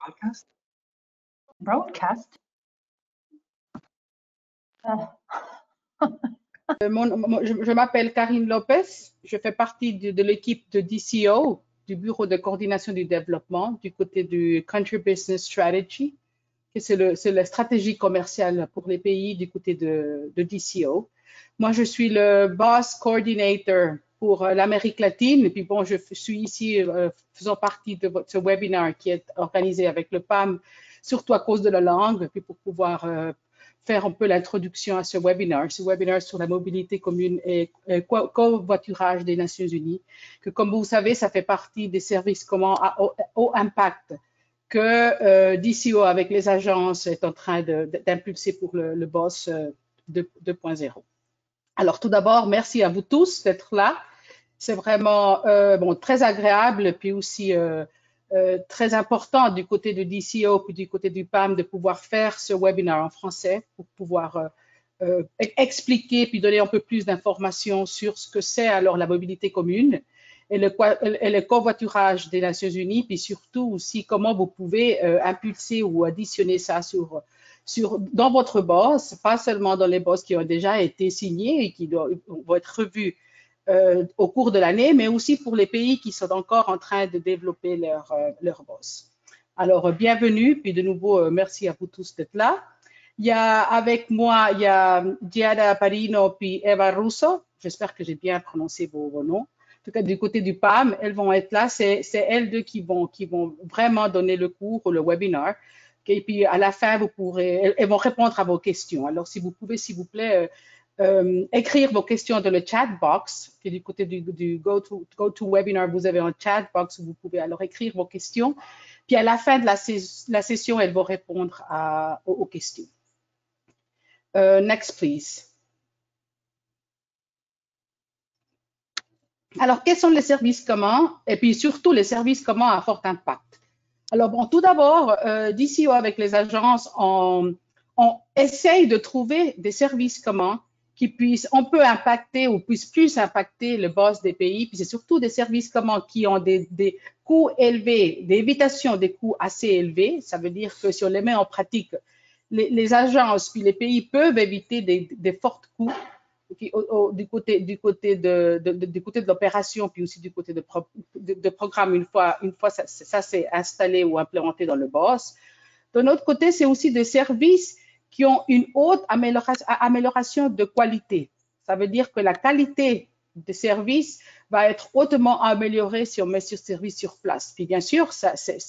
Broadcast? Broadcast? Je m'appelle Karine Lopez, je fais partie de l'équipe de DCO, du Bureau de coordination du développement, du côté du Country Business Strategy, c'est la stratégie commerciale pour les pays du côté de DCO. Moi, je suis le Boss Coordinator pour l'Amérique latine, et puis bon, je suis ici faisant partie de ce webinaire qui est organisé avec le PAM, surtout à cause de la langue, puis pour pouvoir faire un peu l'introduction à ce webinaire sur la mobilité commune et covoiturage des Nations Unies, que comme vous savez, ça fait partie des services communs à haut impact que DCO avec les agences est en train d'impulser pour le BOSS 2.0. Alors tout d'abord, merci à vous tous d'être là. C'est vraiment très agréable, puis aussi très important du côté de DCO puis du côté du PAM de pouvoir faire ce webinaire en français pour pouvoir expliquer puis donner un peu plus d'informations sur ce que c'est alors la mobilité commune et le covoiturage des Nations Unies, puis surtout aussi comment vous pouvez impulser ou additionner ça dans votre BOSS, pas seulement dans les BOSS qui ont déjà été signés et qui vont être revus au cours de l'année, mais aussi pour les pays qui sont encore en train de développer leur BOSS. Alors, bienvenue, puis de nouveau, merci à vous tous d'être là. Avec moi, il y a Diana Parino puis Eva Russo. J'espère que j'ai bien prononcé vos noms. En tout cas, du côté du PAM, elles vont être là. C'est elles deux qui vont vraiment donner le cours ou le webinaire. Et puis, à la fin, elles vont répondre à vos questions. Alors, si vous pouvez, s'il vous plaît, écrire vos questions dans le chat box. Et du côté du GoToWebinar, vous avez un chat box où vous pouvez alors écrire vos questions. Puis, à la fin de la session, elles vont répondre aux questions. Next, please. Alors, quels sont les services communs et puis surtout les services communs à fort impact? Alors, bon, tout d'abord, DCO avec les agences, on essaye de trouver des services communs on peut impacter ou puissent plus impacter le BOSS des pays. Puis c'est surtout des services communs qui ont des coûts élevés, des évitations des coûts assez élevés. Ça veut dire que si on les met en pratique, les agences puis les pays peuvent éviter des forts coûts du côté de l'opération, puis aussi du côté de programme une fois ça s'est installé ou implémenté dans le BOSS. De l'autre côté, c'est aussi des services qui ont une haute amélioration de qualité. Ça veut dire que la qualité des services va être hautement améliorée si on met ce service sur place. Puis bien sûr,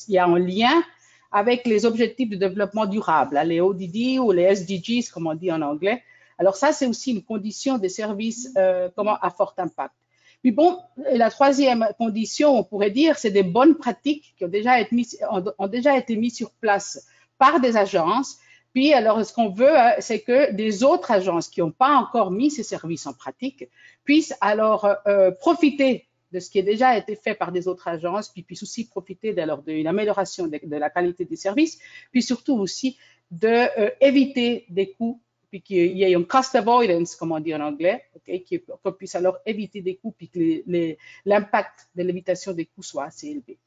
il y a un lien avec les objectifs de développement durable, les ODD ou les SDGs, comme on dit en anglais. Alors ça, c'est aussi une condition des services à fort impact. Puis bon, la troisième condition, on pourrait dire, c'est des bonnes pratiques qui ont déjà été mises sur place par des agences. Puis alors, ce qu'on veut, c'est que des autres agences qui n'ont pas encore mis ces services en pratique puissent alors profiter de ce qui a déjà été fait par des autres agences, puis puissent aussi profiter d'une amélioration de la qualité des services, puis surtout aussi d'éviter des coûts, puis qu'il y ait un cost avoidance, comme on dit en anglais, qu'on puisse alors éviter des coûts, puis que l'impact de l'évitation des coûts soit assez élevé.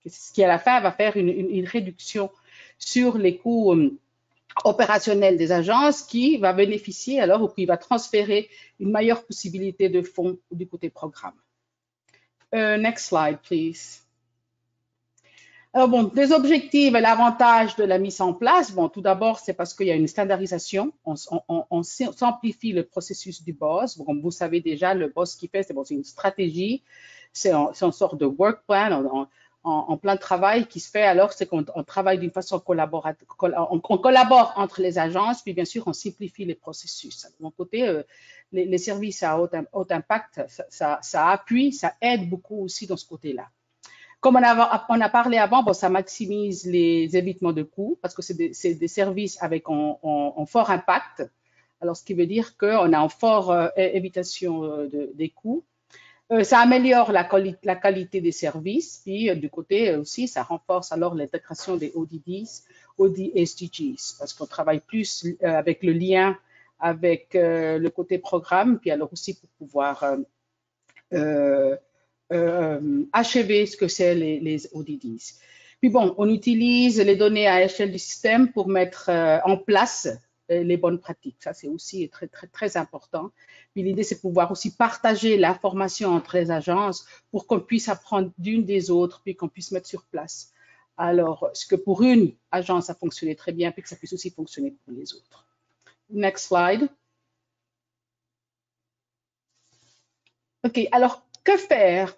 Ce qui, à la fin, va faire une réduction sur les coûts opérationnels des agences qui va bénéficier alors ou qui va transférer une meilleure possibilité de fonds du côté programme. Next slide, please. Alors bon, les objectifs et l'avantage de la mise en place, bon, tout d'abord, c'est parce qu'il y a une standardisation. On simplifie le processus du BOSS. Comme vous savez déjà, le BOSS qui fait, c'est une stratégie, c'est une sorte de work plan, en plan de travail qui se fait alors, c'est qu'on travaille d'une façon collaborative, on collabore entre les agences, puis bien sûr, on simplifie les processus. De mon côté, les services à haut impact, ça appuie, ça aide beaucoup aussi dans ce côté-là. Comme on a parlé avant, bon, ça maximise les évitements de coûts parce que c'est des services avec un fort impact. Alors, ce qui veut dire qu'on a une forte évitation des coûts. Ça améliore la qualité des services, puis du côté aussi, ça renforce alors l'intégration des ODDs, SDGs, parce qu'on travaille plus avec le lien avec le côté programme, puis alors aussi pour pouvoir achever ce que c'est les ODDs. Puis bon, on utilise les données à échelle du système pour mettre en place les bonnes pratiques. Ça, c'est aussi très, très, très important. Puis l'idée, c'est de pouvoir aussi partager l'information entre les agences pour qu'on puisse apprendre d'une des autres, puis qu'on puisse mettre sur place. Alors, ce que pour une agence a fonctionné très bien, puis que ça puisse aussi fonctionner pour les autres. Next slide. OK, alors, que faire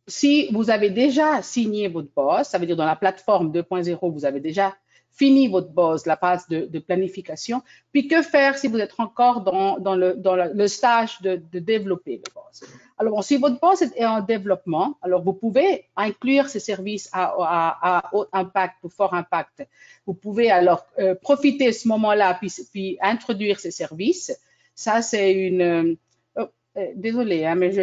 si vous avez déjà signé votre BOSS? Ça veut dire dans la plateforme 2.0, vous avez déjà fini votre BOSS, la phase de planification. Puis que faire si vous êtes encore dans le stage de développer le BOSS? Alors, bon, si votre BOSS est en développement, alors vous pouvez inclure ces services à haut impact ou fort impact. Vous pouvez alors profiter de ce moment-là, puis introduire ces services. Ça, c'est une... désolée, hein, mais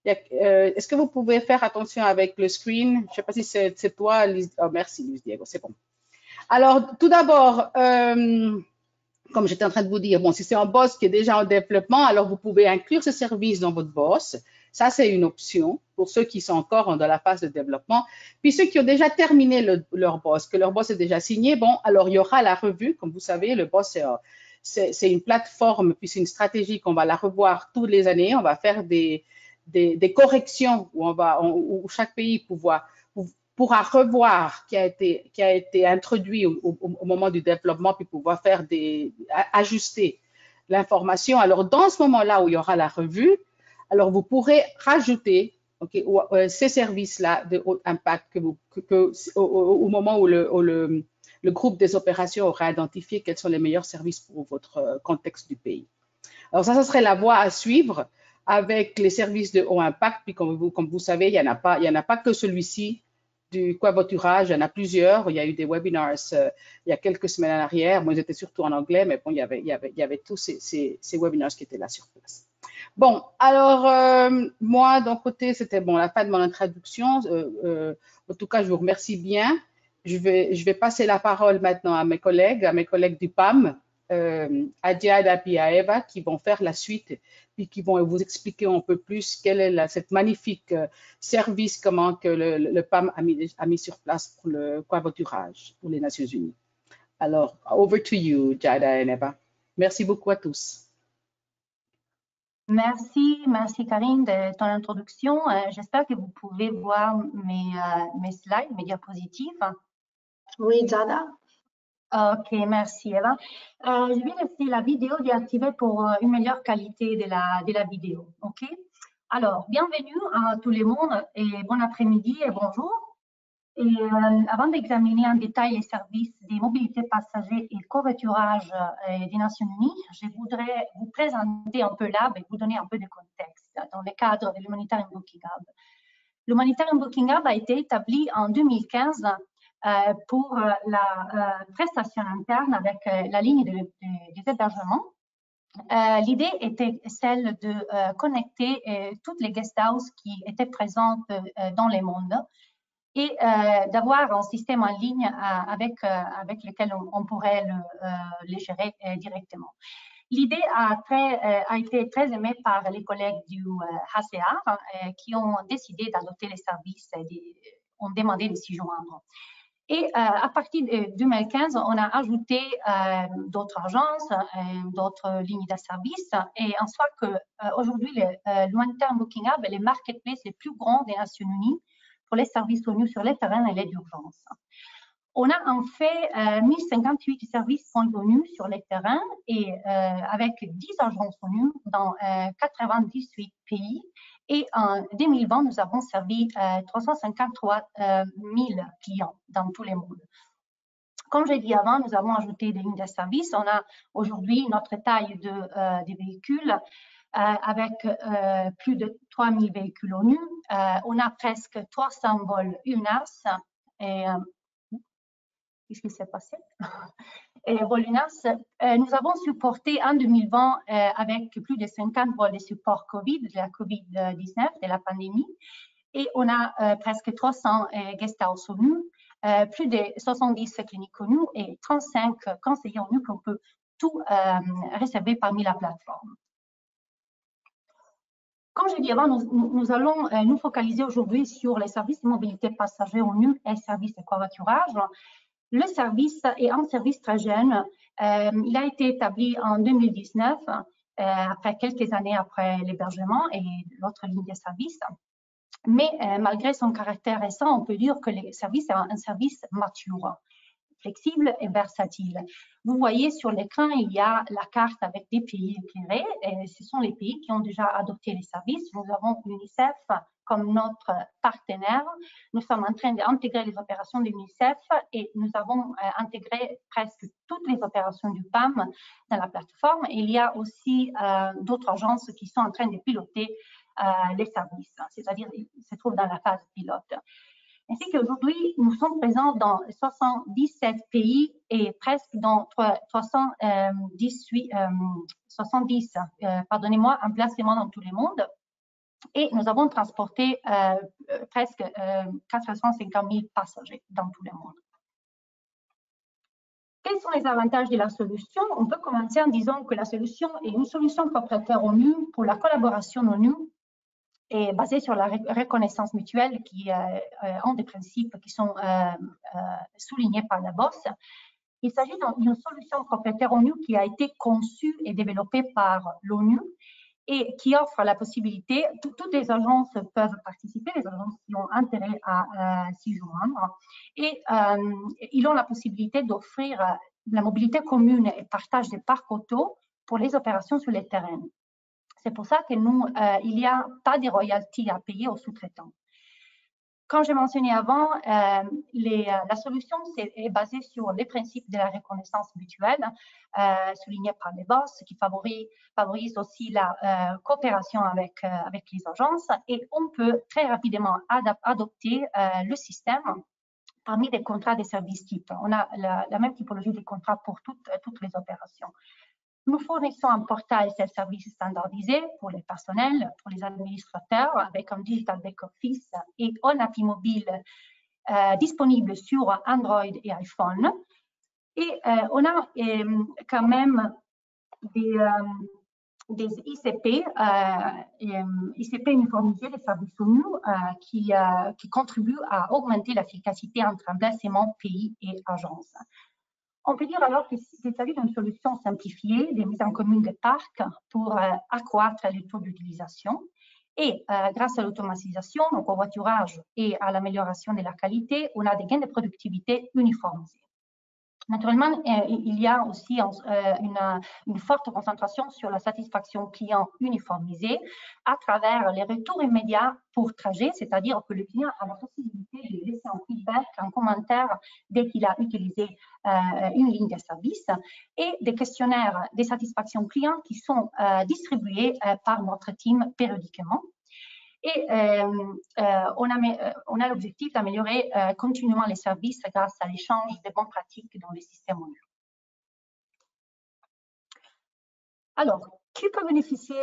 est-ce que vous pouvez faire attention avec le screen? Je ne sais pas si c'est toi, Luis. Oh, merci, Luis Diego, c'est bon. Alors, tout d'abord, comme j'étais en train de vous dire, bon, si c'est un BOSS qui est déjà en développement, alors vous pouvez inclure ce service dans votre BOSS. Ça, c'est une option pour ceux qui sont encore dans la phase de développement. Puis ceux qui ont déjà terminé leur BOSS, que leur BOSS est déjà signé, bon, alors il y aura la revue. Comme vous savez, le BOSS, c'est une plateforme, puis c'est une stratégie qu'on va la revoir toutes les années. On va faire des corrections où chaque pays pourra revoir qui a été introduit au moment du développement, puis pouvoir faire ajuster l'information. Alors, dans ce moment-là où il y aura la revue, alors vous pourrez rajouter ces services-là de haut impact au moment où le groupe des opérations aura identifié quels sont les meilleurs services pour votre contexte du pays. Alors ça serait la voie à suivre avec les services de haut impact. Puis comme vous savez, il n'y en a pas que celui-ci du covoiturage, il y en a plusieurs. Il y a eu des webinars il y a quelques semaines en arrière. Moi, j'étais surtout en anglais, mais bon, il y avait tous ces webinars qui étaient là sur place. Bon, alors, moi, d'un côté, c'était bon, la fin de mon introduction. En tout cas, je vous remercie bien. Je vais passer la parole maintenant à mes collègues du PAM, à Diada et à Eva, qui vont faire la suite, puis qui vont vous expliquer un peu plus quel est cette magnifique service, comment que le PAM a mis sur place pour le covoiturage pour les Nations Unies. Alors, over to you, Diada et Eva. Merci beaucoup à tous. Merci Karine de ton introduction. J'espère que vous pouvez voir mes slides, mes diapositives. Oui, Jada. Ok, merci Eva. Je vais laisser la vidéo déactivée pour une meilleure qualité de la vidéo. Ok. Alors, bienvenue à tout le monde et bon après-midi et bonjour. Et avant d'examiner en détail les services des mobilités passagers et covoiturage des Nations Unies, je voudrais vous présenter un peu l'HUB et vous donner un peu de contexte dans le cadre de l'Humanitarian Booking Hub. L'Humanitarian Booking Hub a été établi en 2015 pour la prestation interne avec la ligne des hébergements. L'idée était celle de connecter toutes les guest houses qui étaient présentes dans le monde et d'avoir un système en ligne avec lequel on pourrait les gérer directement. L'idée a été très aimée par les collègues du HCR qui ont décidé d'adopter les services et ont demandé de s'y joindre. Et à partir de 2015, on a ajouté d'autres agences, d'autres lignes de service, et en soit qu'aujourd'hui, l'Humanitarian Booking Hub est le marketplace le plus grand des Nations Unies pour les services ONU sur le terrain et l'aide d'urgence. On a en fait 1058 services points ONU sur le terrain et avec 10 agences ONU dans 98 pays. Et en 2020, nous avons servi 353 000 clients dans tous les mondes. Comme j'ai dit avant, nous avons ajouté des lignes de service. On a aujourd'hui notre taille des véhicules avec plus de 3 000 véhicules ONU. On a presque 300 vols UNAS. Qu'est-ce qui s'est passé? Et vols UNAS. Nous avons supporté en 2020 avec plus de 50 vols de support COVID, de la COVID-19, de la pandémie. Et on a presque 300 guest house ONU, plus de 70 cliniques ONU et 35 conseillers ONU qu'on peut tout réserver parmi la plateforme. Comme je dis avant, nous allons nous focaliser aujourd'hui sur les services de mobilité passager au nu et services de covoiturage. Le service est un service très jeune. Il a été établi en 2019, après quelques années après l'hébergement et l'autre ligne de service. Mais malgré son caractère récent, on peut dire que le service est un service mature, flexible et versatile. Vous voyez sur l'écran, il y a la carte avec des pays éclairés. Et ce sont les pays qui ont déjà adopté les services. Nous avons l'UNICEF comme notre partenaire. Nous sommes en train d'intégrer les opérations de l'UNICEF et nous avons intégré presque toutes les opérations du PAM dans la plateforme. Et il y a aussi d'autres agences qui sont en train de piloter les services, c'est-à-dire ils se trouvent dans la phase pilote. Ainsi qu'aujourd'hui, nous sommes présents dans 77 pays et presque dans 70 emplacements dans tout le monde. Et nous avons transporté presque 450 000 passagers dans tout le monde. Quels sont les avantages de la solution? On peut commencer en disant que la solution est une solution propriétaire ONU pour la collaboration ONU et basée sur la reconnaissance mutuelle qui ont des principes qui sont soulignés par la BOSS. Il s'agit d'une solution propriétaire ONU qui a été conçue et développée par l'ONU et qui offre la possibilité, toutes les agences peuvent participer, les agences qui ont intérêt à s'y joindre, et ils ont la possibilité d'offrir la mobilité commune et partage des parcs auto pour les opérations sur les terrains. C'est pour ça que nous, il n'y a pas de royalties à payer aux sous-traitants. Comme j'ai mentionné avant, la solution est basée sur les principes de la reconnaissance mutuelle, soulignés par les BOSS, qui favorise aussi la coopération avec les agences. Et on peut très rapidement adopter le système parmi des contrats de services type. On a la même typologie de contrats pour toutes les opérations. Nous fournissons un portail self-service standardisé pour les personnels, pour les administrateurs, avec un digital back-office et un appli mobile disponible sur Android et iPhone. Et on a quand même des ICP, ICP uniformisés, des services ONU, qui contribuent à augmenter l'efficacité entre emplacements, pays et agences. On peut dire alors qu'il s'agit d'une solution simplifiée des mises en commun des parcs pour accroître les taux d'utilisation. Et grâce à l'automatisation, au covoiturage et à l'amélioration de la qualité, on a des gains de productivité uniformisés. Naturellement, il y a aussi une forte concentration sur la satisfaction client uniformisée à travers les retours immédiats pour trajet, c'est-à-dire que le client a la possibilité de laisser un feedback, un commentaire dès qu'il a utilisé une ligne de service et des questionnaires de satisfaction client qui sont distribués par notre team périodiquement. Et on a l'objectif d'améliorer continuellement les services grâce à l'échange des bonnes pratiques dans les systèmes ONU. Alors, qui peut bénéficier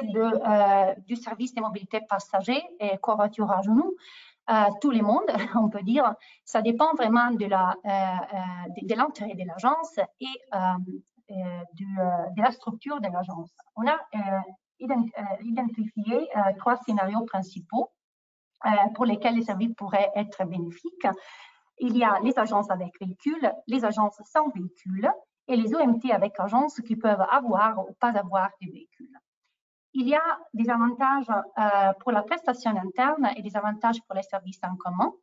du service de mobilité passager et covoiturage ONU? Tout le monde, on peut dire. Ça dépend vraiment de l'intérêt de l'agence et de la structure de l'agence. On a identifié 3 scénarios principaux pour lesquels les services pourraient être bénéfiques. Il y a les agences avec véhicules, les agences sans véhicules et les OMT avec agences qui peuvent avoir ou pas avoir de véhicules. Il y a des avantages pour la prestation interne et des avantages pour les services en commun.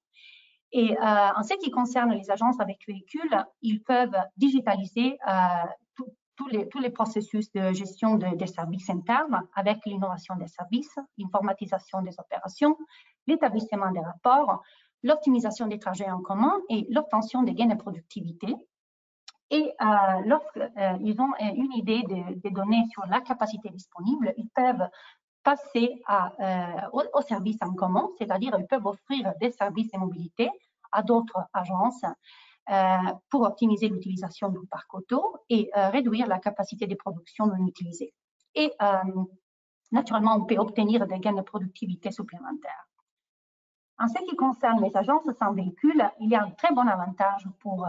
Et en ce qui concerne les agences avec véhicules, ils peuvent digitaliser tous les processus de gestion des services internes avec l'innovation des services, l'informatisation des opérations, l'établissement des rapports, l'optimisation des trajets en commun et l'obtention des gains de productivité. Et ils ont une idée des données sur la capacité disponible, ils peuvent passer aux services en commun, c'est-à-dire ils peuvent offrir des services de mobilité à d'autres agences pour optimiser l'utilisation du parc auto et réduire la capacité de production non utilisée. Et naturellement, on peut obtenir des gains de productivité supplémentaires. En ce qui concerne les agences sans véhicule, il y a un très bon avantage pour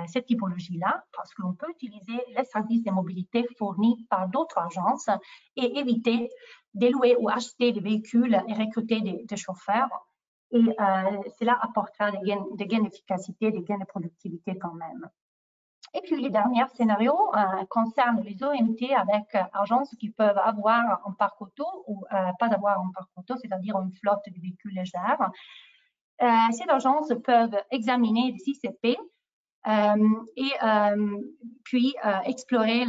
cette typologie-là, parce qu'on peut utiliser les services de mobilité fournis par d'autres agences et éviter de louer ou acheter des véhicules et recruter des chauffeurs. Et cela apportera des gains d'efficacité, des gains de productivité quand même. Et puis, les derniers scénarios concernent les OMT avec agences qui peuvent avoir un parc auto ou pas avoir un parc auto, c'est-à-dire une flotte de véhicules légers. Ces agences peuvent examiner les ICP et puis explorer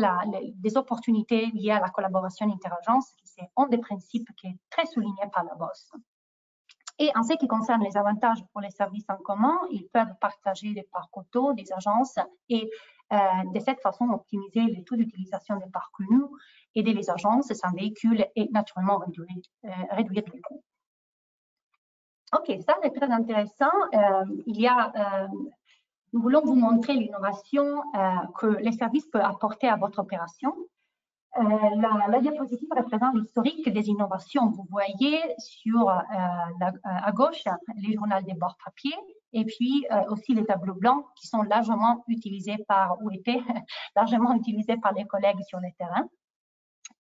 des opportunités liées à la collaboration interagence, qui c'est un des principes qui est très souligné par la BOSS. Et en ce qui concerne les avantages pour les services en commun, ils peuvent partager les parcs auto des agences et de cette façon optimiser les taux d'utilisation des parcs nus, aider les agences sans véhicule et naturellement réduire les coûts. Ok, ça c'est très intéressant. Nous voulons vous montrer l'innovation que les services peuvent apporter à votre opération. La diapositive représente l'historique des innovations. Vous voyez à gauche les journaux de bord papier et puis aussi les tableaux blancs qui sont largement utilisés ou étaient largement utilisés par les collègues sur le terrain.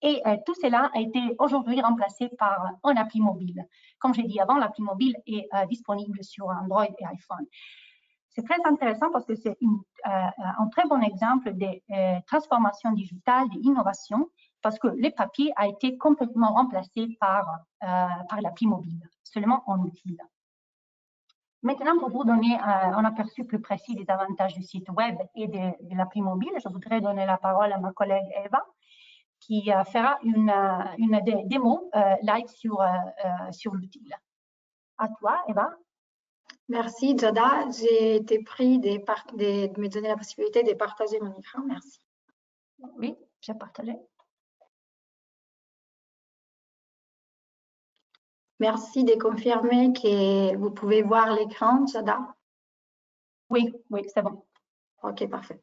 Et tout cela a été aujourd'hui remplacé par un appli mobile. Comme j'ai dit avant, l'appli mobile est disponible sur Android et iPhone. C'est très intéressant parce que c'est un très bon exemple de transformation digitale, d'innovation, parce que le papier a été complètement remplacé par l'appli mobile, seulement en outil. Maintenant, pour vous donner un aperçu plus précis des avantages du site web et de l'appli mobile, je voudrais donner la parole à ma collègue Eva, qui fera une démo live sur l'outil. À toi, Eva. Merci, Jada. J'ai été pris de me donner la possibilité de partager mon écran. Merci. Oui, j'ai partagé. Merci de confirmer que vous pouvez voir l'écran, Jada. Oui, c'est bon. Ok, parfait.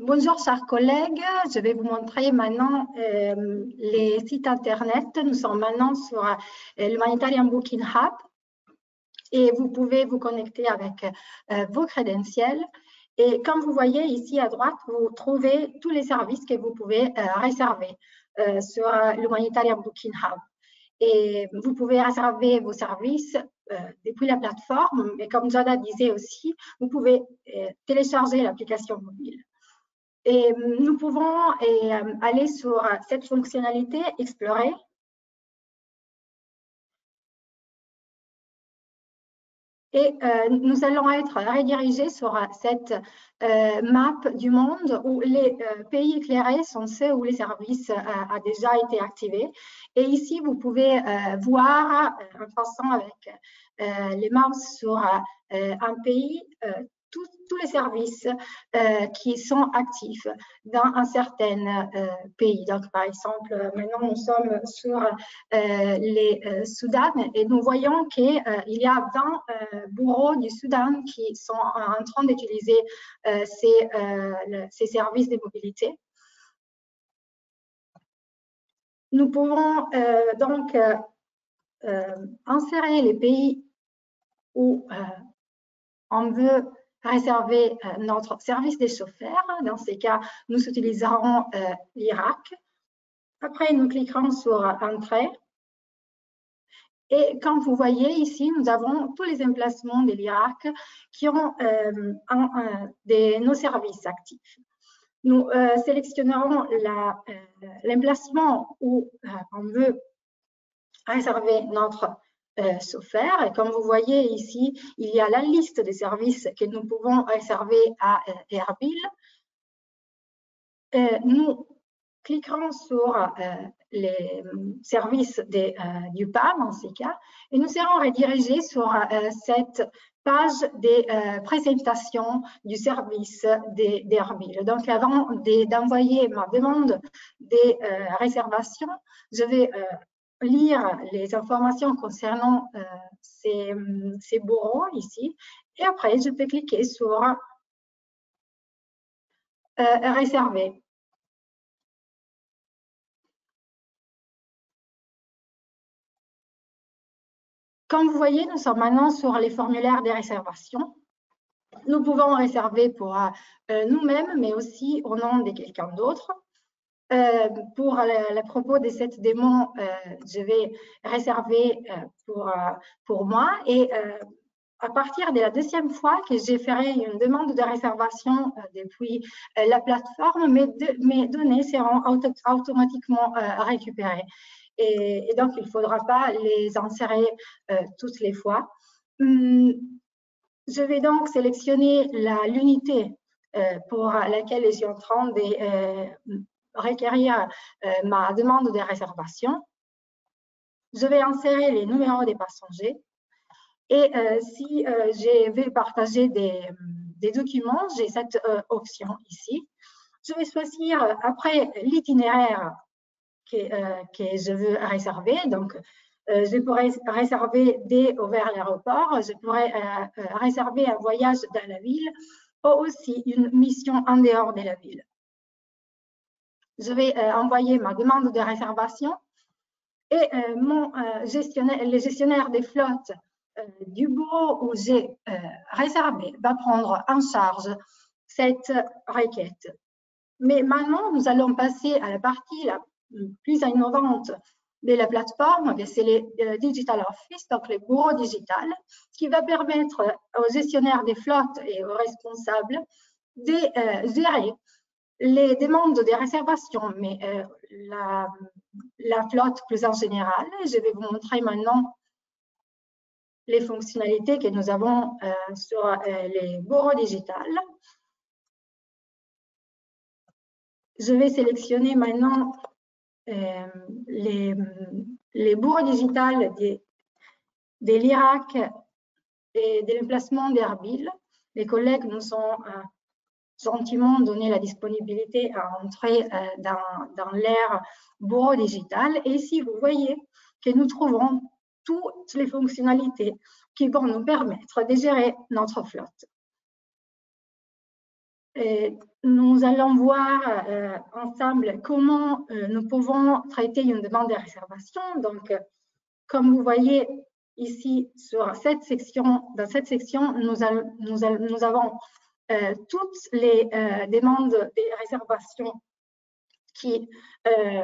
Bonjour chers collègues, je vais vous montrer maintenant les sites internet. Nous sommes maintenant sur l'Humanitarian Booking Hub et vous pouvez vous connecter avec vos crédentiels. Et comme vous voyez ici à droite, vous trouvez tous les services que vous pouvez réserver sur l'Humanitarian Booking Hub. Et vous pouvez réserver vos services depuis la plateforme, mais comme Jada disait aussi, vous pouvez télécharger l'application mobile. Et nous pouvons aller sur cette fonctionnalité, explorer. Et nous allons être redirigés sur cette map du monde où les pays éclairés sont ceux où les services ont déjà été activés. Et ici, vous pouvez voir, en passant avec les mouses sur un pays, tous les services qui sont actifs dans un certain pays. Donc, par exemple, maintenant, nous sommes sur les Soudan et nous voyons qu'il y a 20 bureaux du Soudan qui sont en train d'utiliser ces services de mobilité. Nous pouvons donc insérer les pays où on veut réserver notre service des chauffeurs. Dans ces cas, nous utiliserons l'Irak. Après, nous cliquerons sur Entrée. Et comme vous voyez ici, nous avons tous les emplacements de l'Irak qui ont nos services actifs. Nous sélectionnerons l'emplacement où on veut réserver notre chauffeur. Et comme vous voyez ici, il y a la liste des services que nous pouvons réserver à Erbil. Nous cliquerons sur les services du PAM en ces cas et nous serons redirigés sur cette page des présentations du service d'Erbil. Donc, avant d'envoyer ma demande des réservations, je vais lire les informations concernant ces bureaux ici et après, je peux cliquer sur réserver. Comme vous voyez, nous sommes maintenant sur les formulaires des réservations. Nous pouvons réserver pour nous-mêmes, mais aussi au nom de quelqu'un d'autre. Pour le propos de cette démo, je vais réserver pour moi et à partir de la deuxième fois que j'ai fait une demande de réservation depuis la plateforme, mes données seront automatiquement récupérées. Et donc, il ne faudra pas les insérer toutes les fois. Je vais donc sélectionner l'unité pour laquelle je suis en train de requérir ma demande de réservation. Je vais insérer les numéros des passagers. Et si je vais partager des documents, j'ai cette option ici. Je vais choisir après l'itinéraire que je veux réserver. Donc, je pourrais réserver dès vers l'aéroport, je pourrais réserver un voyage dans la ville ou aussi une mission en dehors de la ville. Je vais envoyer ma demande de réservation et le gestionnaire des flottes du bureau où j'ai réservé va prendre en charge cette requête. Mais maintenant, nous allons passer à la partie la plus innovante de la plateforme, c'est le Digital Office, donc le bureau digital, qui va permettre aux gestionnaires des flottes et aux responsables de gérer les demandes de réservation, mais la flotte plus en général. Je vais vous montrer maintenant les fonctionnalités que nous avons sur les bureaux digitales. Je vais sélectionner maintenant les bureaux digitales de l'Irak et de l'emplacement d'Erbil. Les collègues nous ont gentiment donné la disponibilité à entrer dans l'ère bureau digital. Et ici, vous voyez que nous trouvons toutes les fonctionnalités qui vont nous permettre de gérer notre flotte. Et nous allons voir ensemble comment nous pouvons traiter une demande de réservation. Donc, comme vous voyez ici sur cette section, dans cette section, nous avons toutes les demandes de réservation qui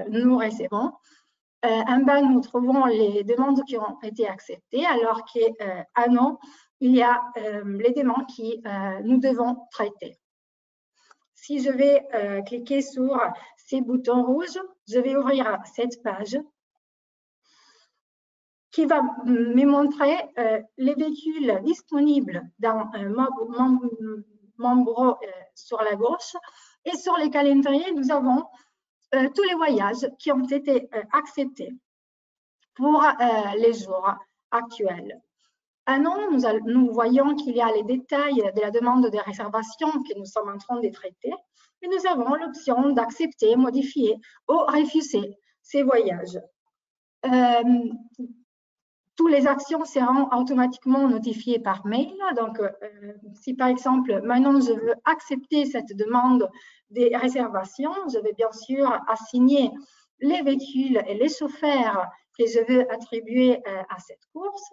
nous recevons. En bas, nous trouvons les demandes qui ont été acceptées, alors qu'à non, il y a les demandes qui nous devons traiter. Si je vais cliquer sur ces boutons rouges, je vais ouvrir cette page qui va me montrer les véhicules disponibles dans mon bureau sur la gauche. Et sur les calendriers, nous avons tous les voyages qui ont été acceptés pour les jours actuels. Non, nous voyons qu'il y a les détails de la demande de réservation que nous sommes en train de traiter et nous avons l'option d'accepter, modifier ou refuser ces voyages. Toutes les actions seront automatiquement notifiées par mail. Donc, si par exemple, maintenant je veux accepter cette demande de réservation, je vais bien sûr assigner les véhicules et les chauffeurs que je veux attribuer à cette course.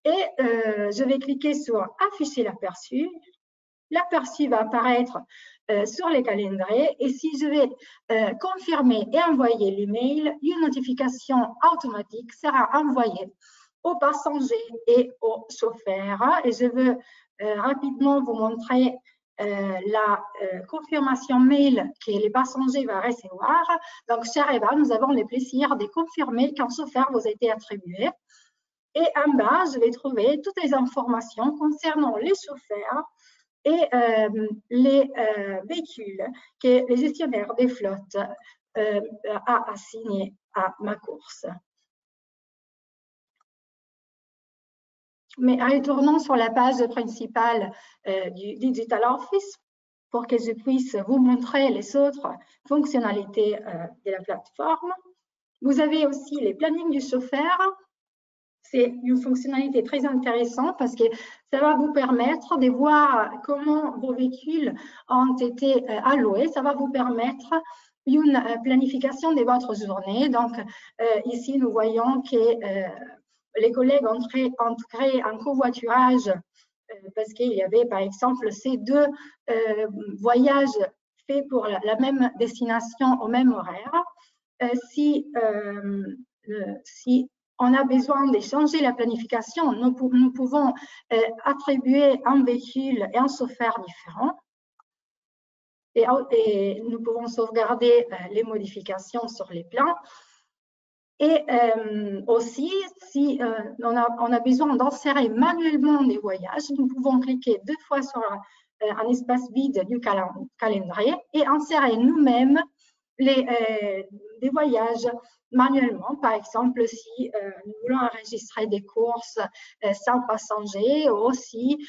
Et je vais cliquer sur afficher l'aperçu. L'aperçu va apparaître sur les calendriers et si je vais confirmer et envoyer l'email, une notification automatique sera envoyée aux passagers et aux chauffeurs. Et je veux rapidement vous montrer la confirmation mail que les passagers vont recevoir. Donc, chez Eva, nous avons le plaisir de confirmer qu'un chauffeur vous a été attribué. Et en bas, je vais trouver toutes les informations concernant les chauffeurs et les véhicules que le gestionnaire des flottes a assignés à ma course. Mais retournons sur la page principale du Digital Office pour que je puisse vous montrer les autres fonctionnalités de la plateforme. Vous avez aussi les plannings du chauffeur. c'est une fonctionnalité très intéressante parce que ça va vous permettre de voir comment vos véhicules ont été alloués. Ça va vous permettre une planification de votre journée. Donc, ici, nous voyons que les collègues ont créé un covoiturage parce qu'il y avait, par exemple, ces deux voyages faits pour la même destination au même horaire. Si on a besoin de changer la planification, nous pouvons attribuer un véhicule et un chauffeur différent. Et nous pouvons sauvegarder les modifications sur les plans. Et aussi, si on a besoin d'insérer manuellement des voyages, nous pouvons cliquer 2 fois sur un espace vide du calendrier et insérer nous-mêmes des voyages manuellement. Par exemple, si nous voulons enregistrer des courses sans passagers, ou si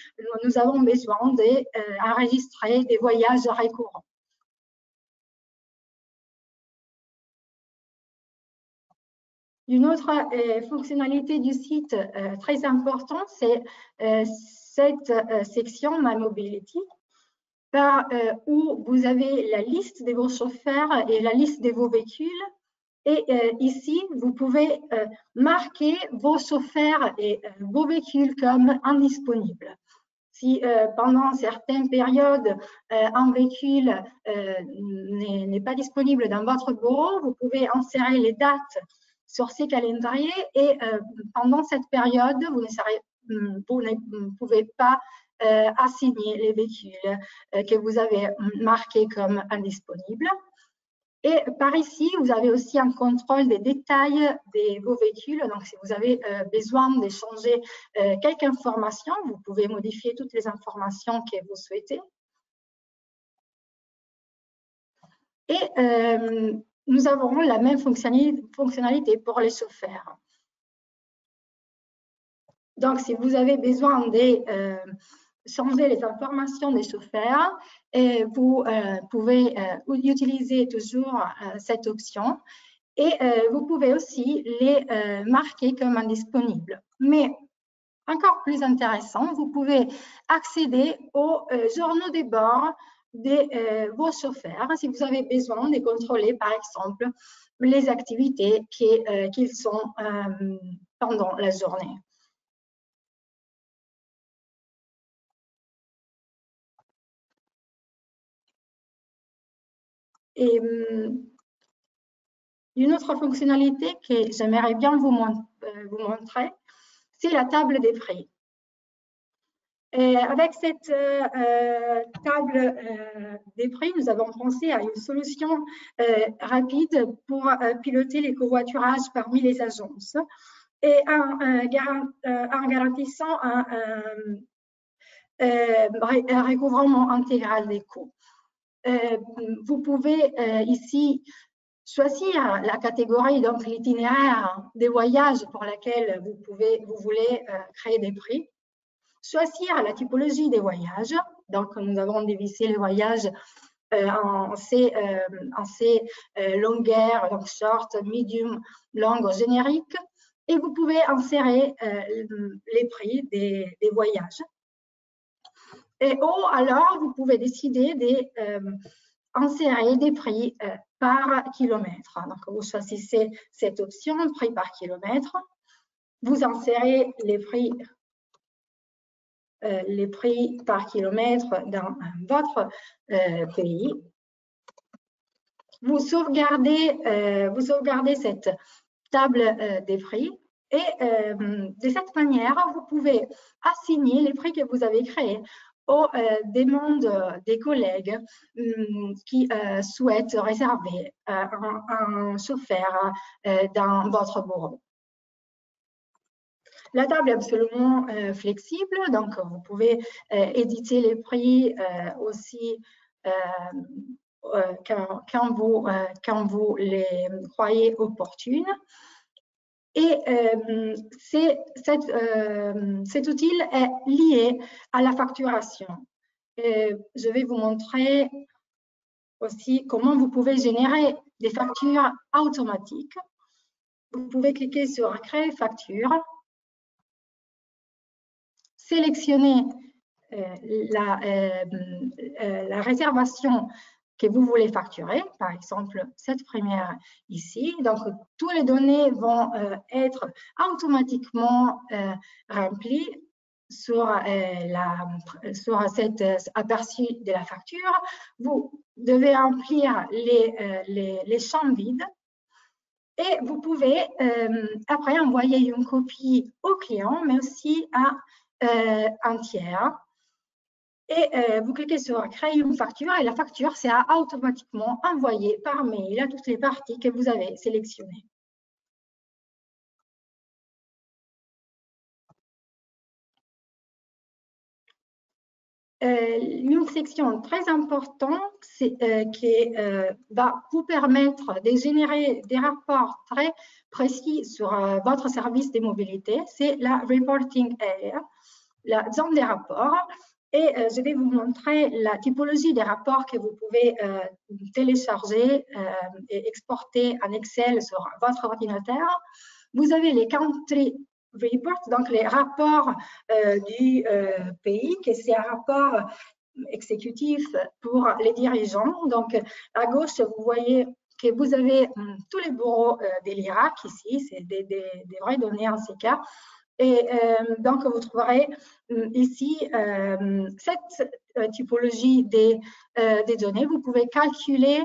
nous avons besoin d'enregistrer des voyages récurrents. Une autre fonctionnalité du site très importante, c'est cette section My Mobility, où vous avez la liste de vos chauffeurs et la liste de vos véhicules. Et ici, vous pouvez marquer vos chauffeurs et vos véhicules comme indisponibles. Si pendant certaines périodes, un véhicule n'est pas disponible dans votre bureau, vous pouvez insérer les dates sur ces calendriers et pendant cette période, vous ne pouvez pas assigner les véhicules que vous avez marqués comme indisponibles. Et par ici, vous avez aussi un contrôle des détails de vos véhicules. Donc, si vous avez besoin de changer quelques informations, vous pouvez modifier toutes les informations que vous souhaitez. Et nous avons la même fonctionnalité pour les chauffeurs. Donc, si vous avez besoin de changer les informations des chauffeurs, vous pouvez utiliser toujours cette option et vous pouvez aussi les marquer comme indisponibles. Mais encore plus intéressant, vous pouvez accéder aux journaux de bord de vos chauffeurs si vous avez besoin de contrôler, par exemple, les activités qu'ils sont pendant la journée. Et une autre fonctionnalité que j'aimerais bien vous montrer, c'est la table des prix. Et avec cette table des prix, nous avons pensé à une solution rapide pour piloter les covoiturages parmi les agences et en garantissant un recouvrement intégral des coûts. Vous pouvez ici choisir la catégorie, donc l'itinéraire des voyages pour laquelle vous voulez créer des prix. Choisir la typologie des voyages. Donc, nous avons divisé les voyages en ces longueurs, donc short, medium, long, générique. Et vous pouvez insérer les prix des voyages. Et alors, vous pouvez décider d'insérer des prix par kilomètre. Donc, vous choisissez cette option, prix par kilomètre. Vous insérez les prix par kilomètre dans votre pays. Vous sauvegardez cette table des prix et de cette manière, vous pouvez assigner les prix que vous avez créés aux demandes des collègues qui souhaitent réserver un chauffeur dans votre bureau. La table est absolument flexible, donc vous pouvez éditer les prix aussi quand vous les croyez opportunes. Et cet outil est lié à la facturation. Je vais vous montrer aussi comment vous pouvez générer des factures automatiques. Vous pouvez cliquer sur « Créer facture » sélectionner la réservation que vous voulez facturer, par exemple cette première ici. Donc, toutes les données vont être automatiquement remplies sur cet aperçu de la facture. Vous devez remplir les champs vides et vous pouvez après envoyer une copie au client, mais aussi à un tiers. Et vous cliquez sur « Créer une facture » et la facture sera automatiquement envoyée par mail à toutes les parties que vous avez sélectionnées. Une section très importante qui va vous permettre de générer des rapports très précis sur votre service de mobilité, c'est la Reporting Area, la zone des rapports. Et je vais vous montrer la typologie des rapports que vous pouvez télécharger et exporter en Excel sur votre ordinateur. Vous avez les country reports, donc les rapports du pays, que c'est un rapport exécutif pour les dirigeants. Donc, à gauche, vous voyez que vous avez tous les bureaux de l'Irak ici, c'est des vraies données en ces cas. Et donc, vous trouverez ici cette typologie des données. Vous pouvez calculer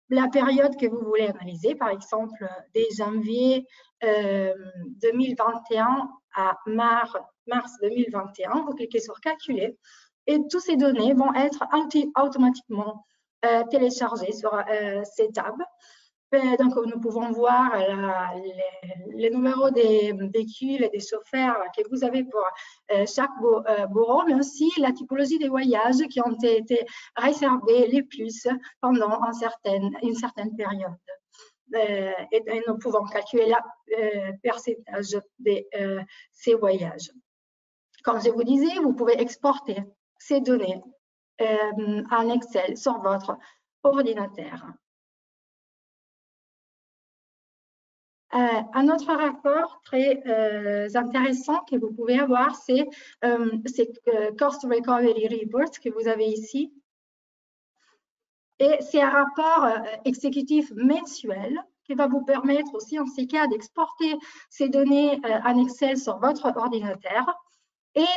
la période que vous voulez analyser, par exemple, de janvier 2021 à mars 2021. Vous cliquez sur « Calculer » et toutes ces données vont être automatiquement téléchargées sur ces tables. Donc, nous pouvons voir les numéros des véhicules et des chauffeurs que vous avez pour chaque bureau, mais aussi la typologie des voyages qui ont été réservés les plus pendant une certaine période. Et nous pouvons calculer le pourcentage de ces voyages. Comme je vous disais, vous pouvez exporter ces données en Excel sur votre ordinateur. Un autre rapport très intéressant que vous pouvez avoir, c'est Cost Recovery Report que vous avez ici. Et c'est un rapport exécutif mensuel qui va vous permettre aussi, en ces cas, d'exporter ces données en Excel sur votre ordinateur. Et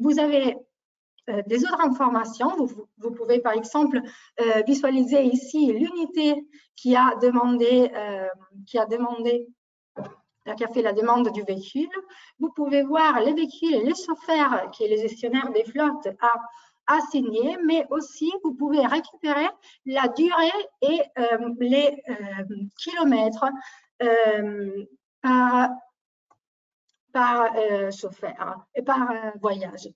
vous avez des autres informations. Vous pouvez, par exemple, visualiser ici l'unité qui a fait la demande du véhicule. Vous pouvez voir les véhicules et les chauffeurs que le gestionnaire des flottes a assignés, mais aussi vous pouvez récupérer la durée et les kilomètres par chauffeur et par voyage.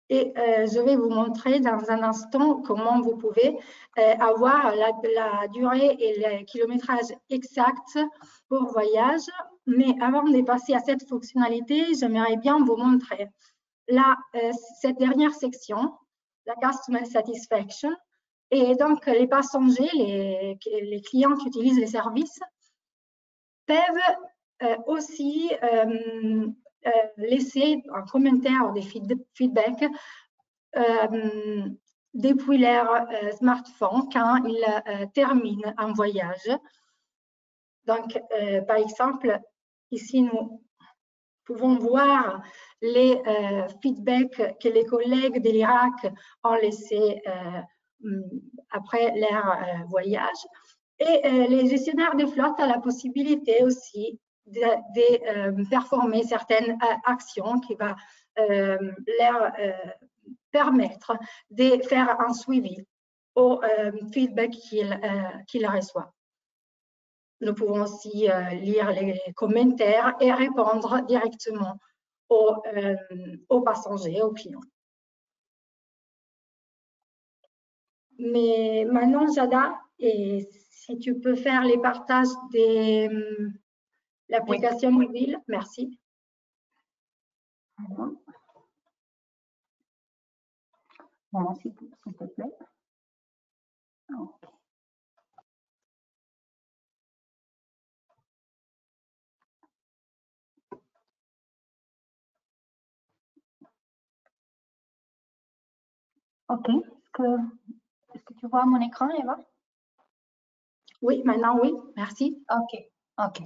Et je vais vous montrer dans un instant comment vous pouvez avoir la durée et le kilométrage exact pour voyage. Mais avant de passer à cette fonctionnalité, j'aimerais bien vous montrer cette dernière section, la Customer Satisfaction. Et donc, les passagers, les clients qui utilisent les services peuvent aussi laisser un commentaire ou des feedbacks depuis leur smartphone quand ils terminent un voyage. Donc, par exemple, ici, nous pouvons voir les feedbacks que les collègues de l'Irak ont laissés après leur voyage. Et les gestionnaires de flotte ont la possibilité aussi de performer certaines actions qui vont leur permettre de faire un suivi au feedback qu'ils reçoivent. Nous pouvons aussi lire les commentaires et répondre directement aux passagers, aux clients. Mais maintenant, Jada, et si tu peux faire les partages de l'application mobile, merci. Bon, s'il te plaît. Okay. OK. Est-ce que tu vois mon écran, Eva? Oui, maintenant, oui, merci. OK. OK.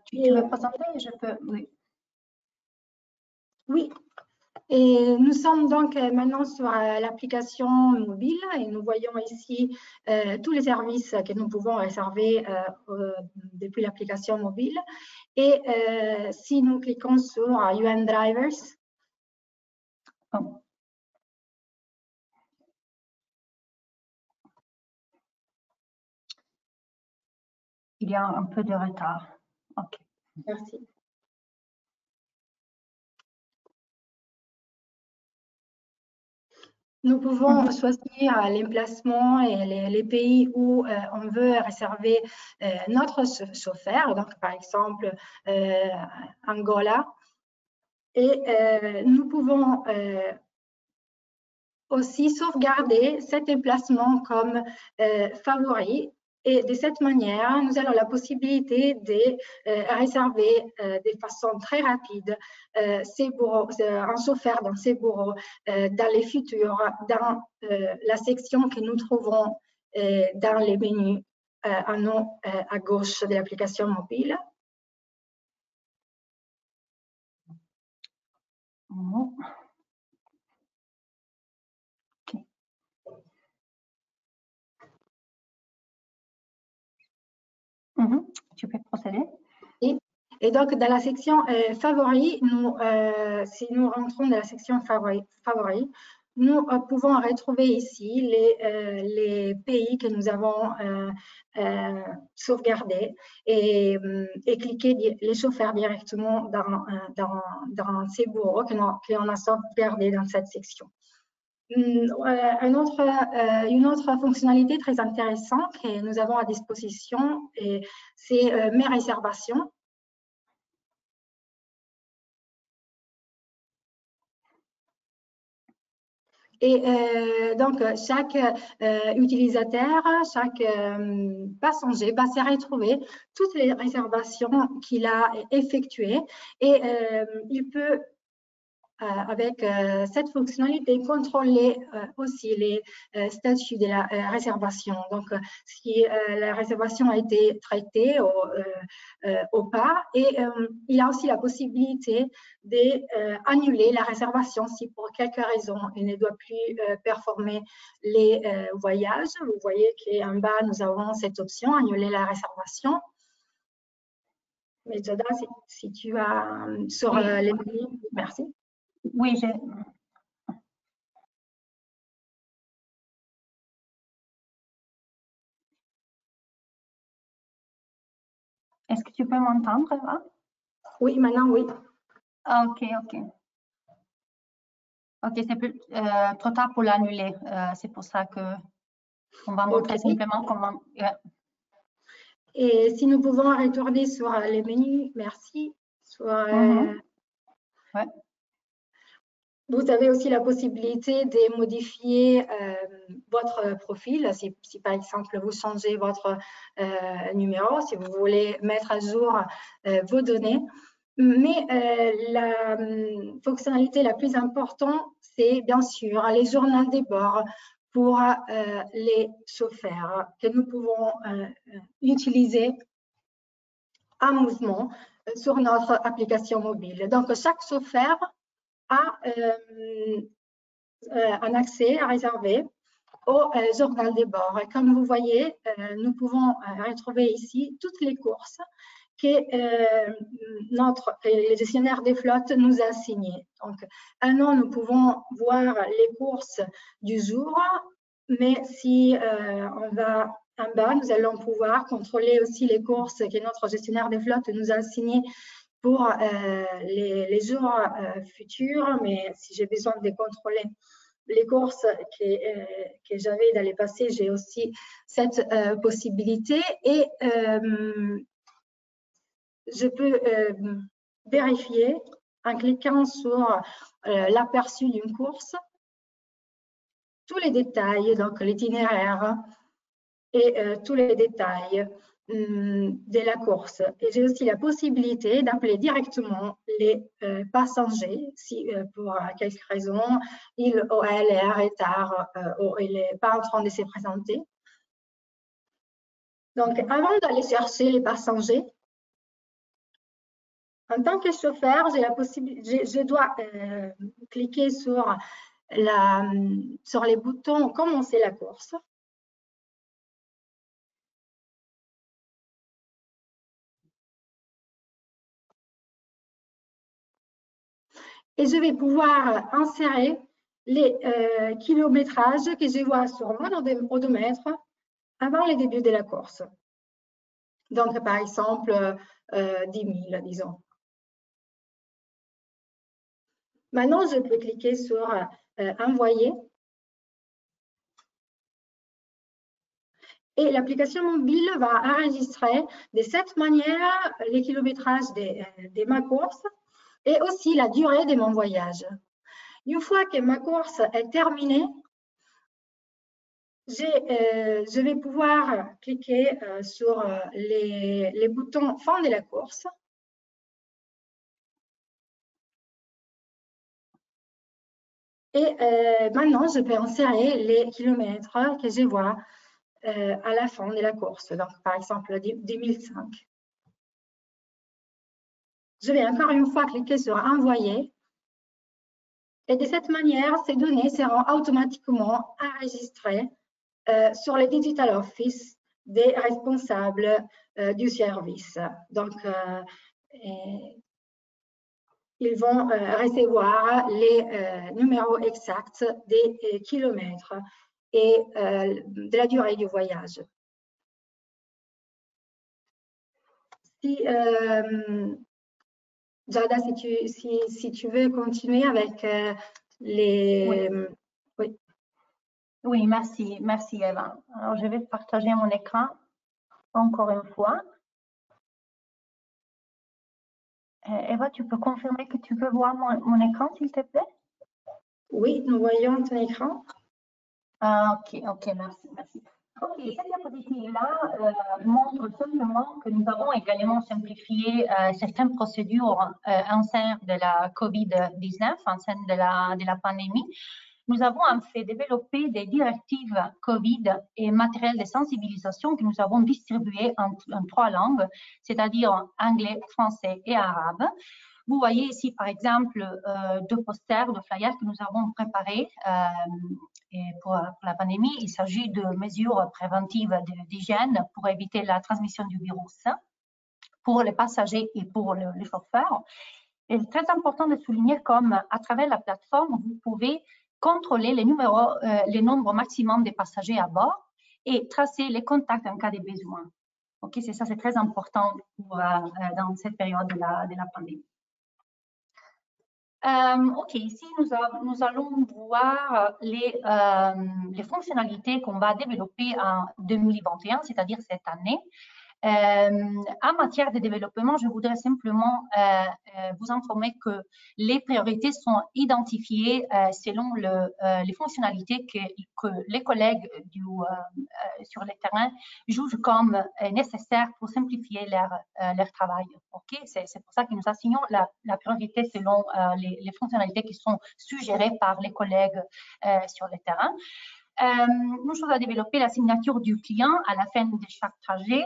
Tu veux présenter? Je peux, oui. Oui, et nous sommes donc maintenant sur l'application mobile et nous voyons ici tous les services que nous pouvons réserver depuis l'application mobile. Et si nous cliquons sur UN Drivers, Oh. Il y a un peu de retard. OK. merci. Nous pouvons choisir l'emplacement et les pays où on veut réserver notre chauffeur, donc par exemple Angola. Et nous pouvons aussi sauvegarder cet emplacement comme favori. Et de cette manière, nous avons la possibilité de réserver de façon très rapide ces bureaux, un chauffeur dans ces bureaux, dans les futurs, dans la section que nous trouvons dans les menus en haut à gauche de l'application mobile. Oh. Okay. Tu peux procéder. Et donc, dans la section favoris, si nous rentrons dans la section favoris, nous pouvons retrouver ici les pays que nous avons sauvegardés et cliquer les chauffeurs directement dans ces bureaux qu'on a sauvegardés dans cette section. Une autre fonctionnalité très intéressante que nous avons à disposition, c'est mes réservations. Et donc, chaque utilisateur, chaque passager va se retrouver toutes les réservations qu'il a effectuées et il peut, avec cette fonctionnalité, contrôler aussi les statuts de la réservation. Donc, si la réservation a été traitée ou pas. Et il a aussi la possibilité d'annuler la réservation si pour quelque raison il ne doit plus performer les voyages. Vous voyez qu'en bas, nous avons cette option, annuler la réservation. Mais Jada, si tu as sur les menus, merci. Oui, Est-ce que tu peux m'entendre, Eva? Oui, maintenant, oui. OK, OK. OK, c'est plus trop tard pour l'annuler. C'est pour ça que on va montrer simplement comment. Et si nous pouvons retourner sur les menus, merci. Ouais. Vous avez aussi la possibilité de modifier votre profil. Si par exemple vous changez votre numéro, si vous voulez mettre à jour vos données. Mais la fonctionnalité la plus importante, c'est bien sûr les journaux de bord pour les chauffeurs que nous pouvons utiliser en mouvement sur notre application mobile. Donc, chaque chauffeur a un accès à réserver au journal de bord. Et comme vous voyez, nous pouvons retrouver ici toutes les courses que le gestionnaire des flottes nous a assignées. Donc, nous pouvons voir les courses du jour, mais si on va en bas, nous allons pouvoir contrôler aussi les courses que notre gestionnaire des flottes nous a assignées pour les jours futurs, mais si j'ai besoin de contrôler les courses que j'avais dans le passé, j'ai aussi cette possibilité et je peux vérifier en cliquant sur l'aperçu d'une course tous les détails, donc l'itinéraire et tous les détails. de la course. Et j'ai aussi la possibilité d'appeler directement les passagers si pour quelque raison il ou elle est en retard ou il n'est pas en train de se présenter. Donc, avant d'aller chercher les passagers, en tant que chauffeur, j'ai la possibilité, je dois cliquer sur les boutons « Commencer la course ». Et je vais pouvoir insérer les kilométrages que je vois sur mon odomètre avant le début de la course. Donc, par exemple, 10 000, disons. Maintenant, je peux cliquer sur Envoyer. Et l'application mobile va enregistrer de cette manière les kilométrages de ma course et aussi la durée de mon voyage. Une fois que ma course est terminée, je vais pouvoir cliquer sur les boutons fin de la course. Et maintenant, je peux insérer les kilomètres que je vois à la fin de la course. Donc, par exemple, 2005. Je vais encore une fois cliquer sur Envoyer. Et de cette manière, ces données seront automatiquement enregistrées sur le Digital Office des responsables du service. Donc, ils vont recevoir les numéros exacts des kilomètres et de la durée du voyage. Giada, si tu veux continuer avec les... Oui. Oui, merci Eva. Alors, je vais partager mon écran encore une fois. Eva, tu peux confirmer que tu peux voir mon écran, s'il te plaît? Oui, nous voyons ton écran. Ah, ok, merci. Ok, cette diapositive-là montre simplement que nous avons également simplifié certaines procédures en sein de la COVID-19, en sein de la pandémie. Nous avons en fait développé des directives COVID et matériel de sensibilisation que nous avons distribuées en 3 langues, c'est-à-dire anglais, français et arabe. Vous voyez ici, par exemple, 2 posters, 2 flyers que nous avons préparés pour la pandémie. Il s'agit de mesures préventives d'hygiène pour éviter la transmission du virus pour les passagers et pour les chauffeurs. Et c'est très important de souligner comme à travers la plateforme, vous pouvez contrôler les nombres maximum de passagers à bord et tracer les contacts en cas de besoin. Ok, c'est ça, c'est très important dans cette période de la pandémie. Ok, ici nous allons voir les fonctionnalités qu'on va développer en 2021, c'est-à-dire cette année. En matière de développement, je voudrais simplement vous informer que les priorités sont identifiées selon les fonctionnalités que les collègues sur le terrain jugent comme nécessaires pour simplifier leur travail. Okay? C'est pour ça que nous assignons la priorité selon les fonctionnalités qui sont suggérées par les collègues sur le terrain. Une chose à développer, la signature du client à la fin de chaque trajet.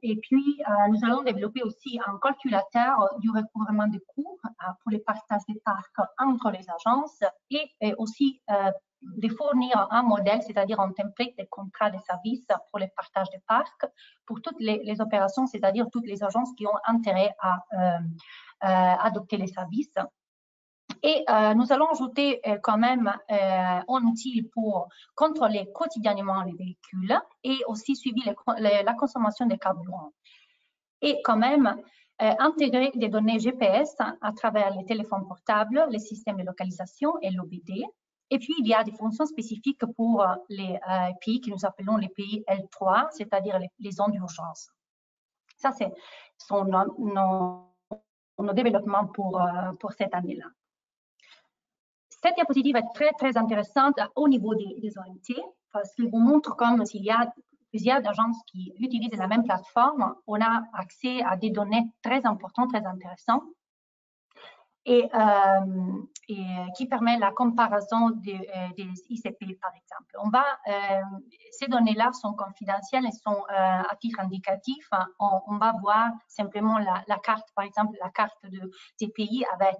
Et puis, nous allons développer aussi un calculateur du recouvrement de coûts pour les partages des parcs entre les agences et aussi de fournir un modèle, c'est-à-dire un template de contrat de service pour les partages des parcs pour toutes les opérations, c'est-à-dire toutes les agences qui ont intérêt à adopter les services. Et nous allons ajouter quand même un outil pour contrôler quotidiennement les véhicules et aussi suivre la consommation des carburants. Et quand même intégrer des données GPS à travers les téléphones portables, les systèmes de localisation et l'OBD. Et puis, il y a des fonctions spécifiques pour les pays que nous appelons les pays L3, c'est-à-dire les zones d'urgence. Ça, c'est nos développements pour cette année-là. Cette diapositive est très, très intéressante au niveau des ONT parce qu'il vous montre comme s'il y a plusieurs agences qui utilisent la même plateforme, on a accès à des données très importantes, très intéressantes, et qui permet la comparaison des ICP, par exemple. Ces données-là sont confidentielles et sont à titre indicatif. On va voir simplement la carte, par exemple, la carte des pays avec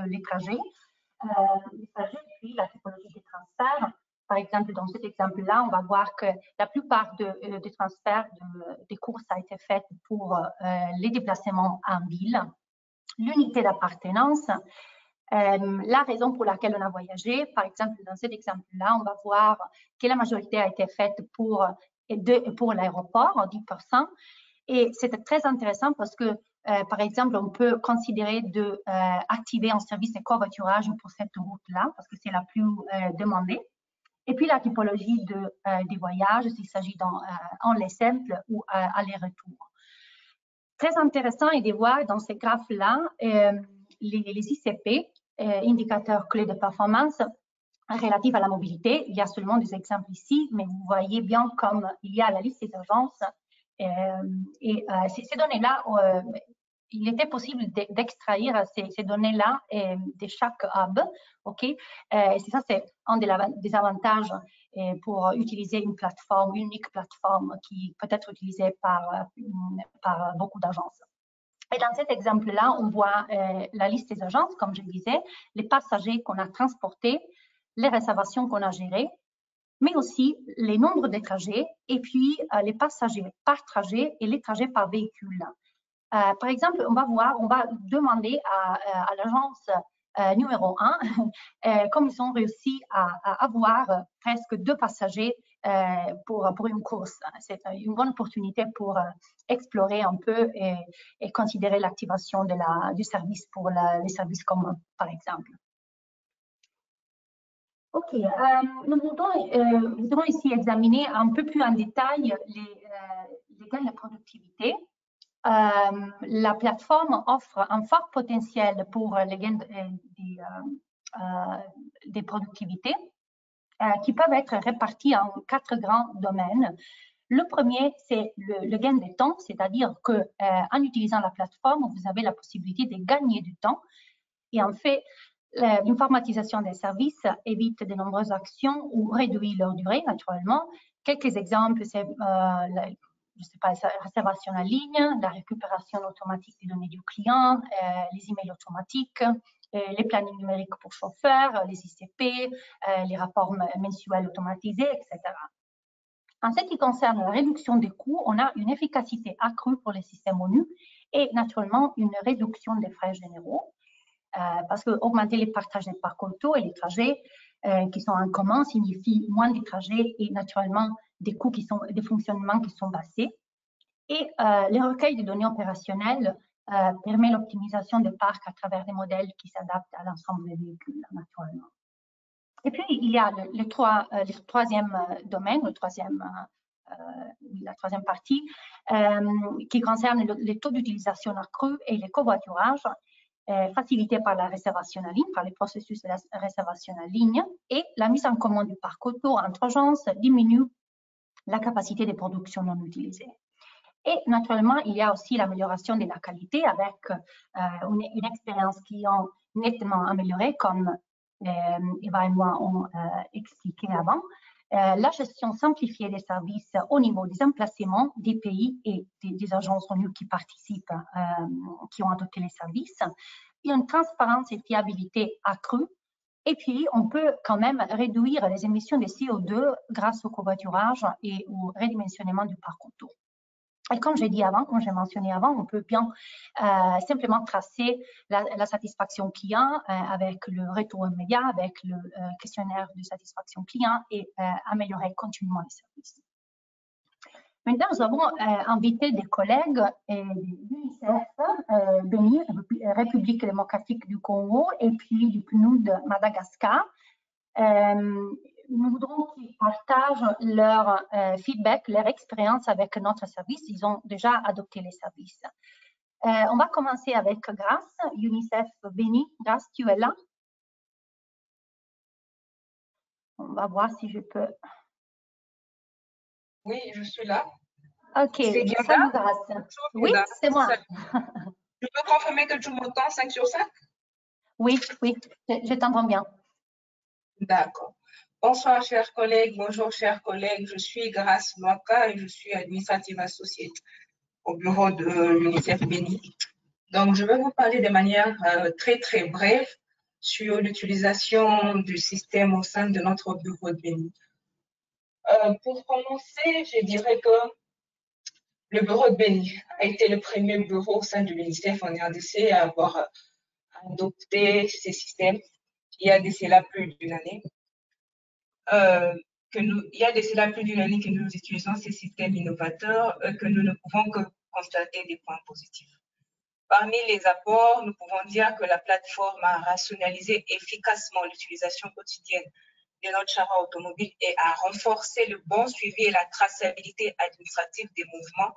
les trajets, puis la typologie des transferts. Par exemple, dans cet exemple-là, on va voir que la plupart des transferts des courses a été faite pour les déplacements en ville. L'unité d'appartenance, la raison pour laquelle on a voyagé. Par exemple, dans cet exemple-là, on va voir que la majorité a été faite pour l'aéroport, 10%. Et c'était très intéressant parce que, par exemple, on peut considérer d'activer un service de covoiturage pour cette route-là, parce que c'est la plus demandée. Et puis, la typologie des voyages, s'il s'agit en les simples ou aller-retour. Très intéressant est de voir dans ces graphes-là les ICP, indicateurs clés de performance relatifs à la mobilité. Il y a seulement des exemples ici, mais vous voyez bien comme il y a la liste des agences. Ces données-là, il était possible d'extraire ces données-là de chaque hub. Okay? Ça, c'est un des avantages pour utiliser une unique plateforme qui peut être utilisée par beaucoup d'agences. Et dans cet exemple-là, on voit la liste des agences, comme je disais, les passagers qu'on a transportés, les réservations qu'on a gérées, mais aussi les nombres de trajets et puis les passagers par trajet et les trajets par véhicule. Par exemple, on va demander à l'agence numéro 1 comme ils ont réussi à avoir presque 2 passagers pour une course. C'est une bonne opportunité pour explorer un peu et considérer l'activation du service pour les services communs, par exemple. OK, nous voudrons ici examiner un peu plus en détail les gains de productivité. La plateforme offre un fort potentiel pour les gains des productivités qui peuvent être répartis en 4 grands domaines. Le premier, c'est le gain de temps, c'est-à-dire qu'en utilisant la plateforme, vous avez la possibilité de gagner du temps. Et en fait, l'informatisation des services évite de nombreuses actions ou réduit leur durée, naturellement. Quelques exemples, c'est je ne sais pas, la réservation en ligne, la récupération automatique des données du client, les emails automatiques, les plannings numériques pour chauffeurs, les ICP, les rapports mensuels automatisés, etc. En ce qui concerne la réduction des coûts, on a une efficacité accrue pour les systèmes ONU et naturellement une réduction des frais généraux. Parce que augmenter les partages des parcours auto et les trajets qui sont en commun signifie moins de trajets et naturellement des coûts des fonctionnements qui sont baissés. Et le recueil de données opérationnelles permet l'optimisation des parcs à travers des modèles qui s'adaptent à l'ensemble des véhicules, naturellement. Et puis, il y a le troisième domaine, la troisième partie, qui concerne les taux d'utilisation accrus et les covoiturages, facilité par la réservation en ligne, par les processus de la réservation en ligne, et la mise en commun du parc auto entre agences diminue la capacité de production non utilisée. Et naturellement, il y a aussi l'amélioration de la qualité avec une expérience client nettement améliorée, comme Eva et moi ont expliqué avant. La gestion simplifiée des services au niveau des emplacements des pays et des agences ONU qui participent, qui ont adopté les services, et une transparence et fiabilité accrue. Et puis, on peut quand même réduire les émissions de CO2 grâce au covoiturage et au redimensionnement du parc auto. Et comme j'ai dit avant, comme j'ai mentionné avant, on peut bien simplement tracer la satisfaction client avec le retour immédiat, avec le questionnaire de satisfaction client et améliorer continuellement les services. Maintenant, nous avons invité des collègues de l'UNICEF, Béni, République démocratique du Congo, et puis du PNUD de Madagascar. Nous voudrons qu'ils partagent leur feedback, leur expérience avec notre service. Ils ont déjà adopté les services. On va commencer avec Grace, UNICEF Béni. Grace, tu es là? On va voir si je peux Oui, je suis là. Ok, C'est bien salut là? Grace. Bonjour, Oui, Yoda. c'est moi. Salut. Je peux confirmer que tu m'entends 5 sur 5? Oui, oui, je t'entends bien. D'accord. Bonsoir, chers collègues. Bonjour, chers collègues. Je suis Grace Mwaka et je suis administrative associée au bureau de l'UNICEF Béni. Donc, je vais vous parler de manière très, très brève sur l'utilisation du système au sein de notre bureau de Béni. Pour commencer, je dirais que le bureau de Béni a été le premier bureau au sein de l'UNICEF en RDC à avoir adopté ces systèmes il y a de cela plus d'une année. Il y a de cela plus d'une année que nous utilisons ces systèmes innovateurs, que nous ne pouvons que constater des points positifs. Parmi les apports, nous pouvons dire que la plateforme a rationalisé efficacement l'utilisation quotidienne de notre chara automobile et a renforcé le bon suivi et la traçabilité administrative des mouvements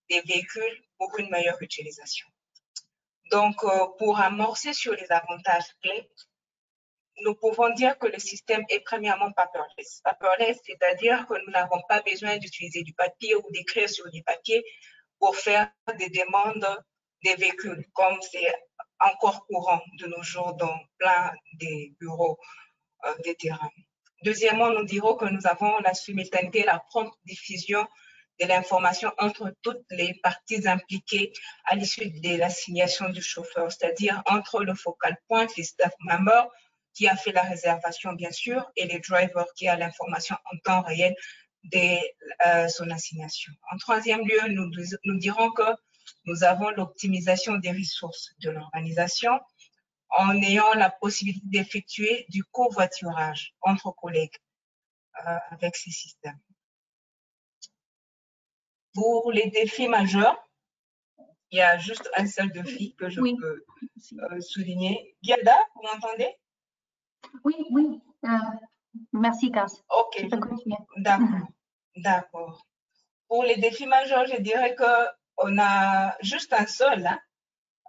des véhicules pour une meilleure utilisation. Donc, pour amorcer sur les avantages clés, nous pouvons dire que le système est premièrement paperless. Paperless, c'est-à-dire que nous n'avons pas besoin d'utiliser du papier ou d'écrire sur du papier pour faire des demandes des véhicules, comme c'est encore courant de nos jours dans plein des bureaux des terrains. Deuxièmement, nous dirons que nous avons la simultanéité, la prompte diffusion de l'information entre toutes les parties impliquées à l'issue de l'assignation du chauffeur, c'est-à-dire entre le focal point, les staff members, qui a fait la réservation, bien sûr, et les drivers qui a l'information en temps réel de son assignation. En troisième lieu, nous dirons que nous avons l'optimisation des ressources de l'organisation en ayant la possibilité d'effectuer du covoiturage entre collègues avec ces systèmes. Pour les défis majeurs, il y a juste un seul défi que je peux souligner. Giada, vous m'entendez? Oui, oui. Merci, Grace. Ok, d'accord, d'accord. Pour les défis majeurs, je dirais qu'on a juste un seul. Hein.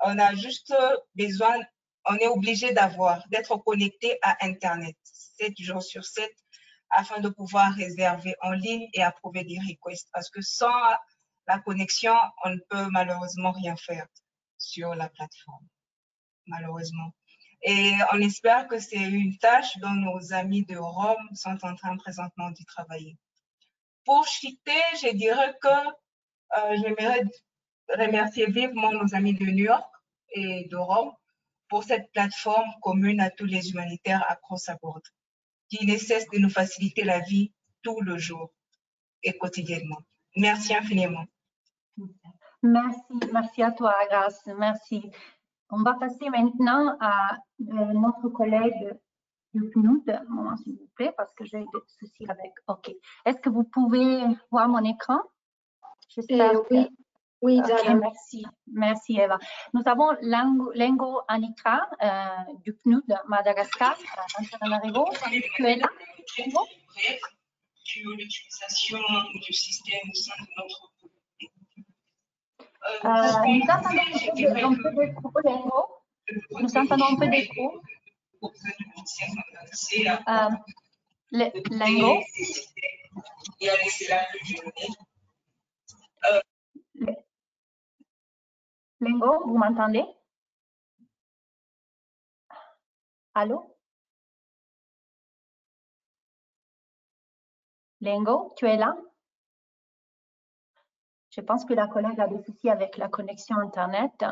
On a juste besoin, on est obligé d'être connecté à Internet 7 jours sur 7 afin de pouvoir réserver en ligne et approuver des requests. Parce que sans la connexion, on ne peut malheureusement rien faire sur la plateforme, malheureusement. Et on espère que c'est une tâche dont nos amis de Rome sont en train présentement d'y travailler. Pour chuter, je dirais que j'aimerais remercier vivement nos amis de New York et de Rome pour cette plateforme commune à tous les humanitaires across the board, qui ne cesse de nous faciliter la vie tout le jour et quotidiennement. Merci infiniment. Merci à toi, Grace. Merci. On va passer maintenant à notre collègue du PNUD. Un moment, s'il vous plaît, parce que j'ai des soucis avec. OK. Est-ce que vous pouvez voir mon écran? J'espère. Oui, oui, okay, merci Eva. Nous avons Lengo Anitra du PNUD Madagascar, Antananarivo. Tu es là? Sur l'utilisation du système au sein de notre nous entendons un peu d'écho, Lengo. Nous entendons un peu d'écho. Lengo. Lengo, vous m'entendez? Allô? Lengo, tu es là? Je pense que la collègue a des soucis avec la connexion Internet.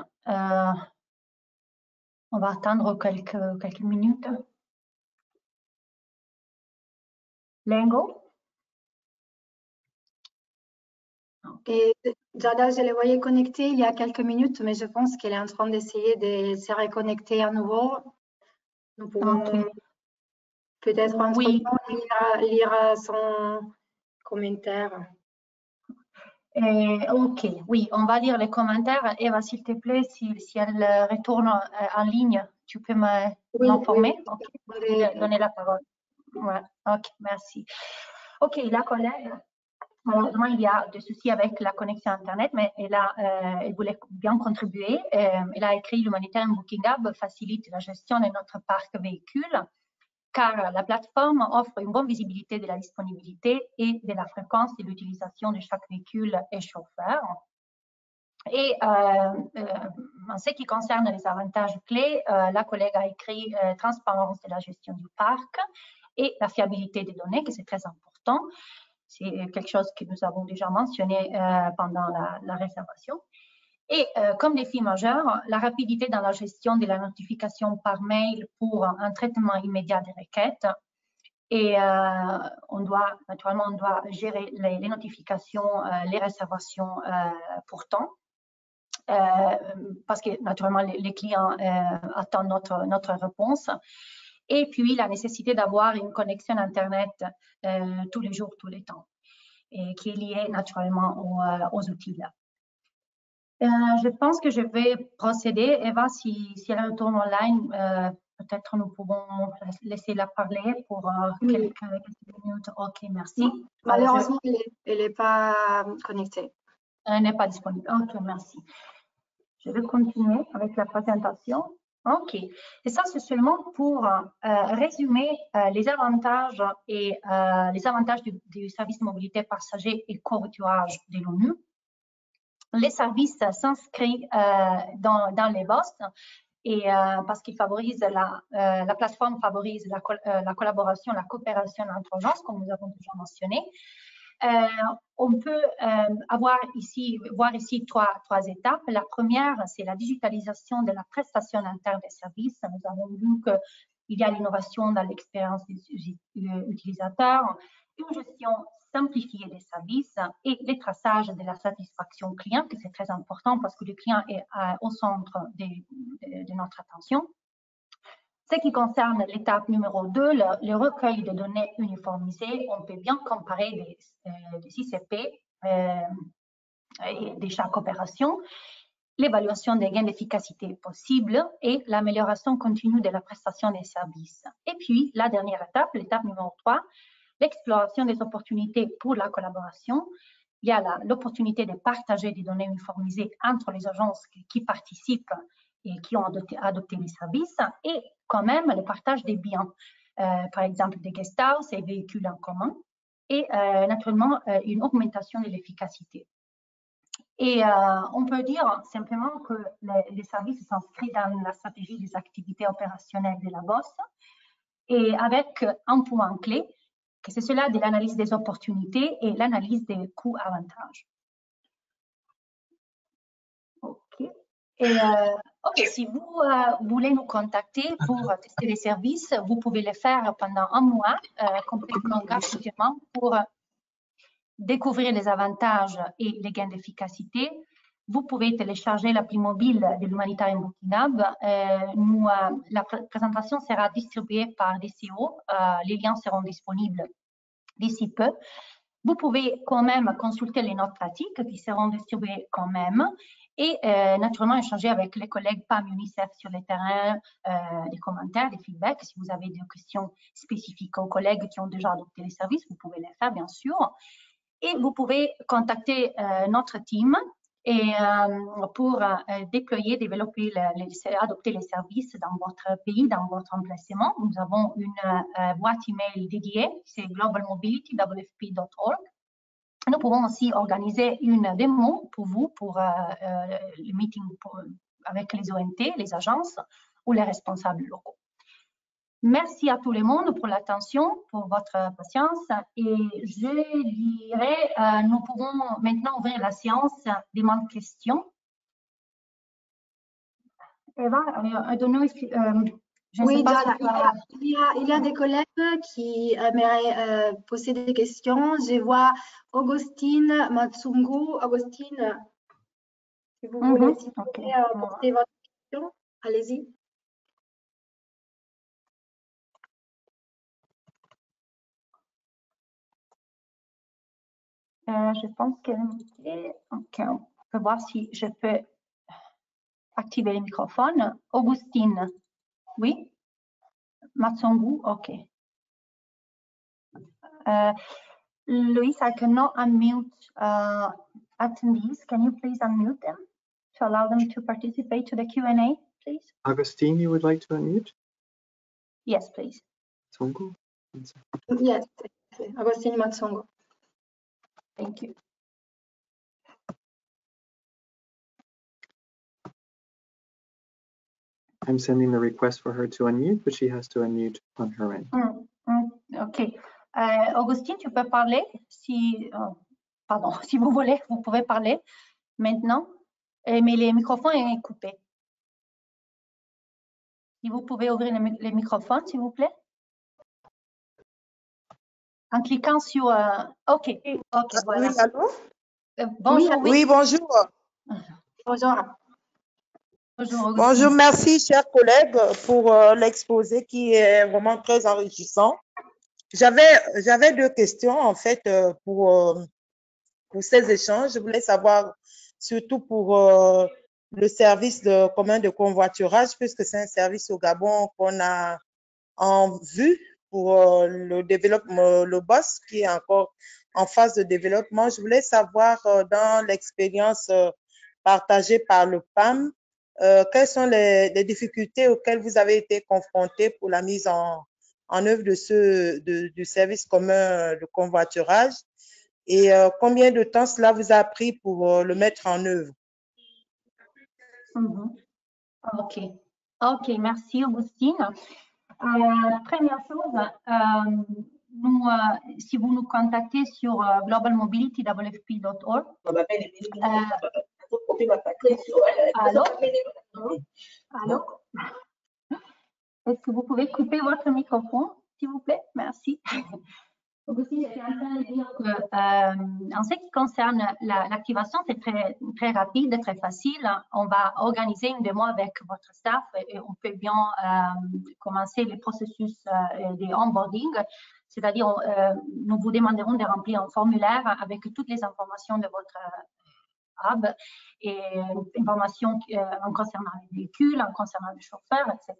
On va attendre quelques minutes. Lengo? Et Jada, je le voyais connectée il y a quelques minutes, mais je pense qu'elle est en train d'essayer de se reconnecter à nouveau. Nous pouvons peut-être entre-temps lire son commentaire. OK, oui, on va lire les commentaires. Eva, s'il te plaît, si elle retourne en ligne, tu peux m'informer? Oui, donner la parole. Ouais. OK, merci. OK, la collègue, malheureusement, il y a des soucis avec la connexion Internet, mais elle voulait bien contribuer. Elle a écrit l'Humanitarian Booking Hub facilite la gestion de notre parc véhicule, car la plateforme offre une bonne visibilité de la disponibilité et de la fréquence de l'utilisation de chaque véhicule et chauffeur. Et en ce qui concerne les avantages clés, la collègue a écrit transparence de la gestion du parc et la fiabilité des données, que c'est très important. C'est quelque chose que nous avons déjà mentionné pendant la réservation. Et comme défi majeur, la rapidité dans la gestion de la notification par mail pour un traitement immédiat des requêtes. Et naturellement, on doit gérer les notifications, les réservations pour temps. Parce que naturellement, les clients attendent notre réponse. Et puis, la nécessité d'avoir une connexion Internet tous les jours, tous les temps, et qui est liée naturellement aux outils là. Je pense que je vais procéder. Eva, si elle retourne online, peut-être nous pouvons laisser la parler pour quelques minutes. OK, merci. Malheureusement, elle n'est pas connectée. Elle n'est pas disponible. OK, merci. Je vais continuer avec la présentation. OK. Et ça, c'est seulement pour résumer les avantages et les avantages du service de mobilité passager et covoiturage de l'ONU. Les services s'inscrivent dans les BOSS et parce qu'ils favorisent la plateforme favorise la collaboration, la coopération entre agences, comme nous avons déjà mentionné. On peut voir ici trois étapes. La première, c'est la digitalisation de la prestation interne des services. Nous avons vu qu'il y a l'innovation dans l'expérience des utilisateurs, une gestion simplifiée des services et le traçage de la satisfaction client, que c'est très important parce que le client est au centre de notre attention. Ce qui concerne l'étape numéro 2, le recueil de données uniformisées, on peut bien comparer des ICP de chaque opération, l'évaluation des gains d'efficacité possibles et l'amélioration continue de la prestation des services. Et puis, la dernière étape, l'étape numéro 3, l'exploration des opportunités pour la collaboration. Il y a l'opportunité de partager des données uniformisées entre les agences qui participent et qui ont adopté les services, et quand même le partage des biens, par exemple des guest house et véhicules en commun, et naturellement une augmentation de l'efficacité. Et on peut dire simplement que les services s'inscrivent dans la stratégie des activités opérationnelles de la BOSS, et avec un point clé, que c'est cela de l'analyse des opportunités et l'analyse des coûts-avantages. OK. Et si vous voulez nous contacter pour tester les services, vous pouvez le faire pendant un mois, complètement gratuitement, pour découvrir les avantages et les gains d'efficacité. Vous pouvez télécharger l'appli mobile de l'Humanitarian Booking Hub. La présentation sera distribuée par DCO. Les liens seront disponibles d'ici peu. Vous pouvez quand même consulter les notes pratiques qui seront distribuées quand même et naturellement échanger avec les collègues PAM UNICEF sur le terrain, des commentaires, des feedbacks. Si vous avez des questions spécifiques aux collègues qui ont déjà adopté les services, vous pouvez les faire bien sûr. Et vous pouvez contacter notre team et pour déployer, développer, adopter les services dans votre pays, dans votre emplacement. Nous avons une boîte email dédiée, c'est globalmobility.wfp.org. Nous pouvons aussi organiser une démo pour vous, pour le meeting avec les ONT, les agences ou les responsables locaux. Merci à tout le monde pour l'attention, pour votre patience. Et je dirais, nous pouvons maintenant ouvrir la séance demande questions. Eva, oui, il y a des collègues qui aimeraient poser des questions. Je vois Augustine Matsungu. Augustine, si vous voulez poser votre question, allez-y. Je pense qu'elle est OK, on peut voir si je peux activer le microphone. Augustine, oui? Matsungu, OK. Louise, I cannot unmute attendees. Can you please unmute them to allow them to participate to the Q&A, please? Augustine, you would like to unmute? Yes, please. Matsongo? Yes, Agostini Matsongo. Thank you. I'm sending the request for her to unmute, but she has to unmute on her end. OK. Augustine, tu peux parler si, pardon, si vous voulez, vous pouvez parler maintenant, mais les microphones sont coupés. Si vous pouvez ouvrir les microphones, s'il vous plaît. En cliquant sur... OK, voilà. Oui, allô? Bonjour, oui. Oui, bonjour. Bonjour. Bonjour, Augustine. Bonjour, merci, chers collègues, pour l'exposé qui est vraiment très enrichissant. J'avais deux questions, en fait, pour ces échanges. Je voulais savoir, surtout pour le service commun de convoiturage, puisque c'est un service au Gabon qu'on a en vue pour le développement, le BOSS, qui est encore en phase de développement. Je voulais savoir, dans l'expérience partagée par le PAM, quelles sont les difficultés auxquelles vous avez été confrontés pour la mise en œuvre du service commun de convoiturage et combien de temps cela vous a pris pour le mettre en œuvre? OK, merci Augustine. Première chose, si vous nous contactez sur globalmobility.wfp.org. Allô? Allô? Est-ce que vous pouvez couper votre microphone, s'il vous plaît? Merci. Augustine, j'étais en train de dire que, en ce qui concerne l'activation, c'est très rapide, très facile. On va organiser une démo avec votre staff et on peut bien commencer le processus de onboarding. C'est-à-dire, nous vous demanderons de remplir un formulaire avec toutes les informations de votre hub et informations en concernant les véhicules, en concernant les chauffeurs, etc.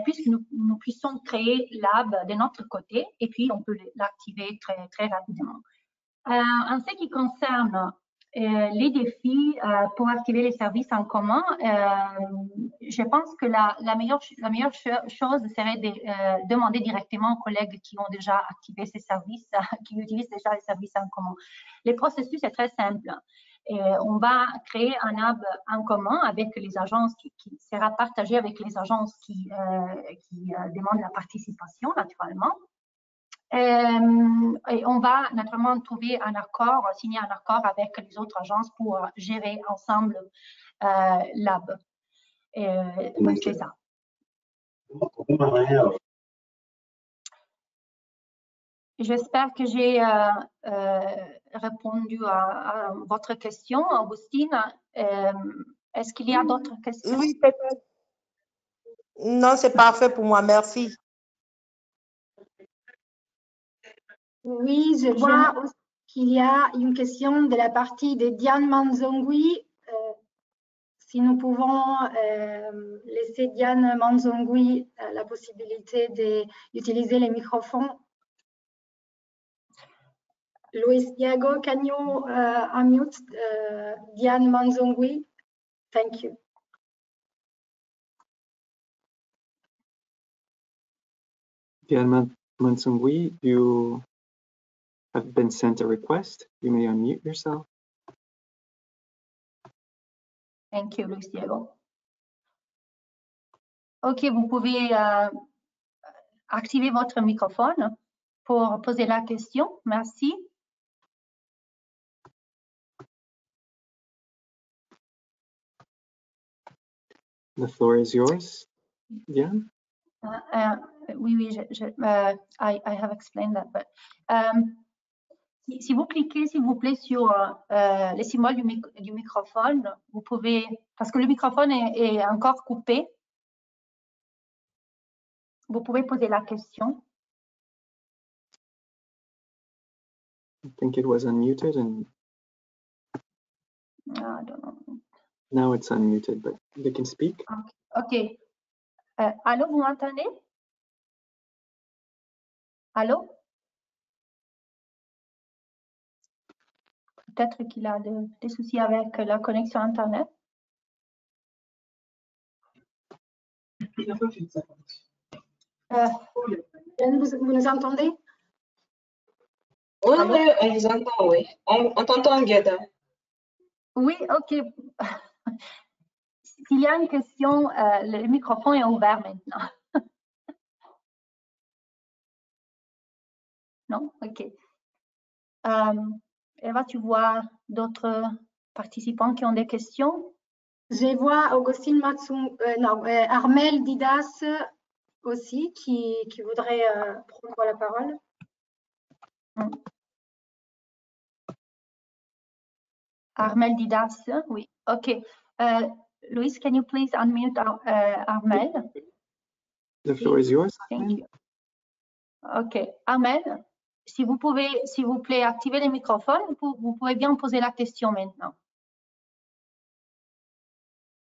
Puisque nous puissions créer l'hub de notre côté et puis on peut l'activer très rapidement. En ce qui concerne les défis pour activer les services en commun, je pense que la meilleure chose serait de demander directement aux collègues qui ont déjà activé ces services, qui utilisent déjà les services en commun. Le processus est très simple. On va créer un hub en commun avec les agences qui sera partagé avec les agences qui demandent la participation, naturellement. Et on va naturellement signer un accord avec les autres agences pour gérer ensemble l'hub. C'est ça. J'espère que j'ai répondu à votre question, Augustine. Est-ce qu'il y a d'autres questions? Oui, non, c'est parfait pour moi. Merci. Oui, je vois qu'il y a une question de la partie de Diane Manzongui. Si nous pouvons laisser Diane Manzongui la possibilité d'utiliser les microphones. Luis Diego, can you unmute Diane Manzongui? Thank you. Diane Manzongui, you have been sent a request. You may unmute yourself. Thank you, Luis Diego. OK, vous pouvez activer votre microphone pour poser la question. Merci. The floor is yours, Diane. Oui, I have explained that, but si vous cliquez, s'il vous plaît, sur les symboles du microphone, vous pouvez, parce que le microphone est encore coupé, vous pouvez poser la question. I think it was unmuted and I don't know. Now it's unmuted, but they can speak. OK. Allô, vous m'entendez? Allô? Peut-être qu'il a des soucis avec la connexion Internet. Vous nous entendez? Oui, Allô? oui, on vous entend, oui. On t'entend, Guetta. Oui, OK. S'il y a une question, le microphone est ouvert maintenant. Non? OK. Eva, tu vois d'autres participants qui ont des questions? Je vois Augustine Matsung, non, Armel Didas aussi qui voudrait prendre la parole. Armel Didas, oui. OK. Louise, can you please unmute Armel? The floor is yours. Thank you. OK. Armel, si vous pouvez, s'il vous plaît, activer les microphones, vous pouvez bien poser la question maintenant.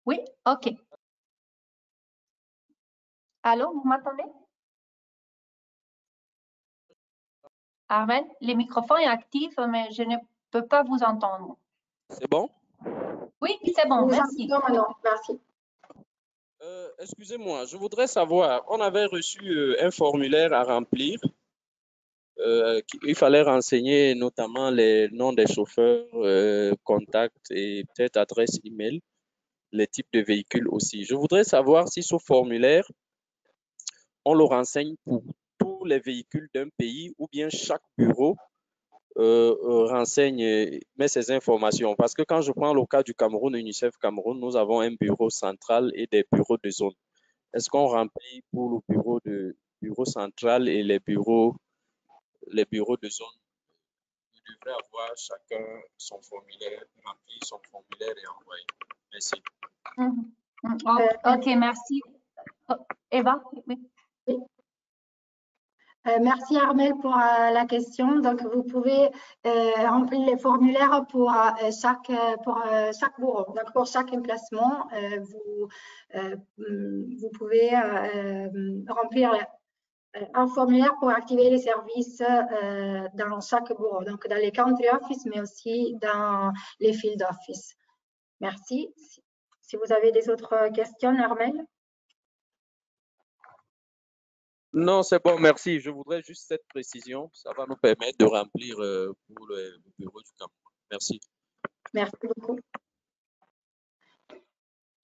Oui? OK. Allô, vous m'entendez? Armel, le microphone est actif, mais je ne peux pas vous entendre. C'est bon? Oui, c'est bon, Nous vous merci. entendons maintenant. Merci. Excusez-moi, je voudrais savoir, on avait reçu un formulaire à remplir. Il fallait renseigner notamment les noms des chauffeurs, contacts et peut-être adresse email, les types de véhicules aussi. Je voudrais savoir si ce formulaire, on le renseigne pour tous les véhicules d'un pays ou bien chaque bureau renseigne, met ces informations. Parce que quand je prends le cas du Cameroun, UNICEF Cameroun, nous avons un bureau central et des bureaux de zone. Est-ce qu'on remplit pour le bureau central et les bureaux de zone? Vous devrez avoir chacun son formulaire, remplir son formulaire et envoyer. Merci. OK, merci. Eva? Oui. Merci Armel pour la question. Donc, vous pouvez remplir les formulaires pour chaque bureau. Donc, pour chaque emplacement, vous pouvez remplir un formulaire pour activer les services dans chaque bureau. Donc, dans les country office, mais aussi dans les field office. Merci. Si vous avez des autres questions, Armel? Non, c'est bon, merci. Je voudrais juste cette précision. Ça va nous permettre de remplir pour le bureau du Cameroun. Merci. Merci beaucoup.